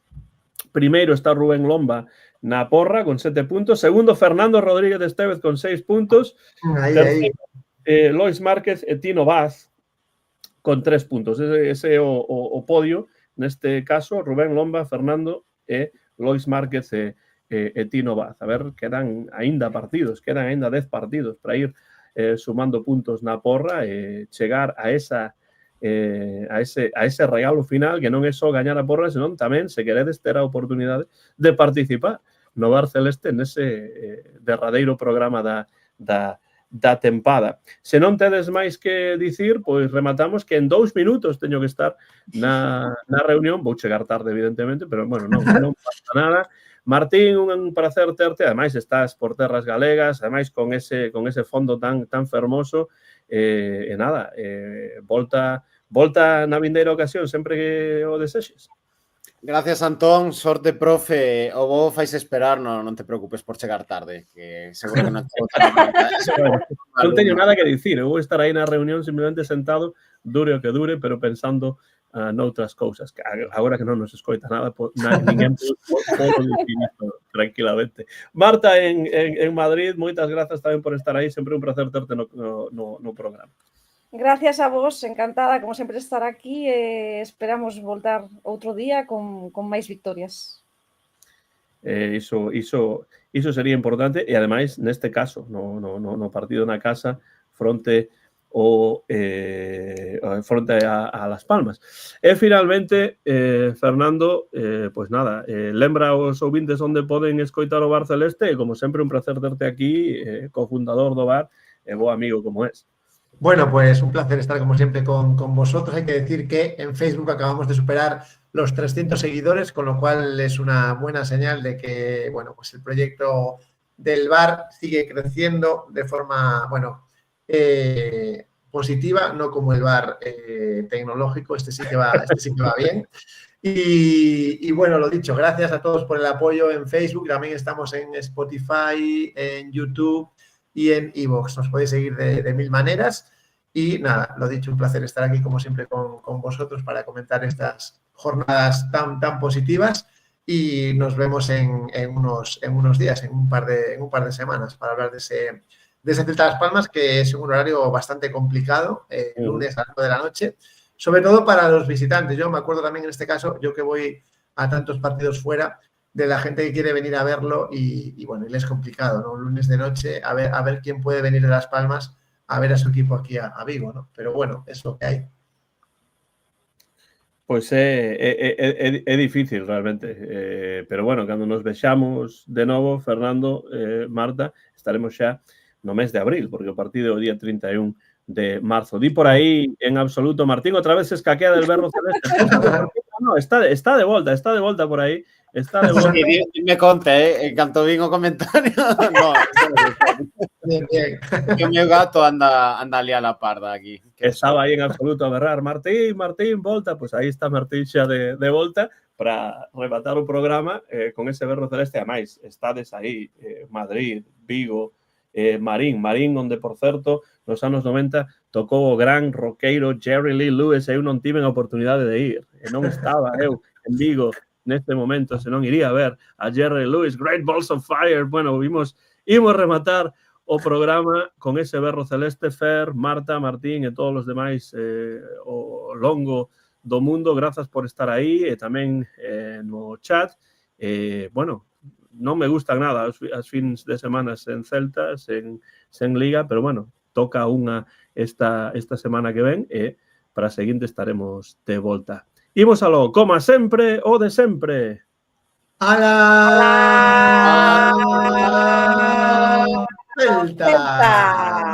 primeiro está Rubén Lomba na porra con 7 puntos, segundo Fernando Rodríguez Estévez con 6 puntos, terceiro Lois Márquez e Tino Vaz con 3 puntos. Ese é o podio. Neste caso, Rubén Lomba, Fernando e Lois Márquez e Tino Vaz. A ver, quedan aínda 10 partidos para ir sumando puntos na porra e chegar a ese regalo final, que non é só gañar a porra, senón tamén, se queredes, ter a oportunidade de participar no Bar Celeste nese derradeiro programa da tempada. Se non tedes máis que dicir, pois rematamos que en 2 minutos teño que estar na reunión. Vou chegar tarde, evidentemente, pero, bueno, non pasa nada. Martín, un placer terte. Ademais, estás por terras galegas, ademais, con ese fondo tan fermoso. E nada, volta volta na vindeira ocasión sempre que o desexes. Gracias, Antón. Sorte, profe. O vos fais esperar, non te preocupes por chegar tarde, que seguro que non te Bueno, non teño nada que dicir, eu vou estar aí na reunión simplemente sentado, dure o que dure, pero pensando noutras cousas. Agora que non nos escoita nada, ninguén pode dicir isto tranquilamente. Marta, en Madrid, moitas grazas tamén por estar aí, sempre un placer terte no programa. Gracias a vos, encantada, como sempre, estar aquí. Esperamos voltar outro día con máis victorias. Iso sería importante e, ademais, neste caso, no partido na casa, fronte a Las Palmas. E, finalmente, Fernando, pois nada, lembra aos ouvintes onde poden escoitar o Bar Celeste e, como sempre, un placer terte aquí, cofundador do bar e bo amigo como es. Bueno, pues un placer estar como siempre con vosotros. Hay que decir que en Facebook acabamos de superar los 300 seguidores, con lo cual es una buena señal de que, bueno, pues el proyecto del bar sigue creciendo de forma, bueno, positiva, no como el bar tecnológico, este sí que va bien. Y bueno, lo dicho, gracias a todos por el apoyo en Facebook. También estamos en Spotify, en YouTube y en iVoox. Nos podéis seguir de mil maneras. Y nada, lo dicho, un placer estar aquí como siempre con vosotros para comentar estas jornadas tan positivas. Y nos vemos en unos días, en un par de semanas, para hablar de ese Celta Las Palmas, que es un horario bastante complicado, lunes a las 9 de la noche, sobre todo para los visitantes. Yo me acuerdo también en este caso, yo que voy a tantos partidos fuera, de la gente que quiere venir a verlo y bueno, y le es complicado, ¿no? Un lunes de noche, a ver quién puede venir de Las Palmas a ver a su equipo aquí a Vigo, ¿no? Pero bueno, es lo que hay. Pois é difícil realmente, pero bueno, cando nos vexamos de novo, Fernando, Marta, estaremos xa no mes de abril, porque o partido é o día 31 de marzo. Di por aí en absoluto, Martín, outra vez se escaquea del berro celeste. No, está de volta por aí. Está de volta. Me conte, en canto vin o comentario. No, Bien. que o meu gato anda ali a la parda aquí. Estaba aí en absoluto a berrar, Martín, volta. Pois aí está Martín xa de volta para rematar o programa con ese berro celeste. A máis, estades aí, Madrid, Vigo, Marín, onde, por certo, nos anos 90 tocou o gran roqueiro Jerry Lee Lewis e eu non tiven a oportunidade de ir. E non estaba eu en Vigo neste momento, senón iría a ver a Jerry Lewis, Great Balls of Fire. Bueno, imos rematar o programa con ese berro celeste. Fer, Marta, Martín e todos os demais o longo do mundo, grazas por estar aí e tamén no chat. Bueno, non me gustan nada as fins de semana sen Celta, sen Liga, pero bueno, toca unha esta semana que ven e para a seguinte estaremos de volta. Imos aló, como sempre, o de sempre. ¡Ala! ¡Celta!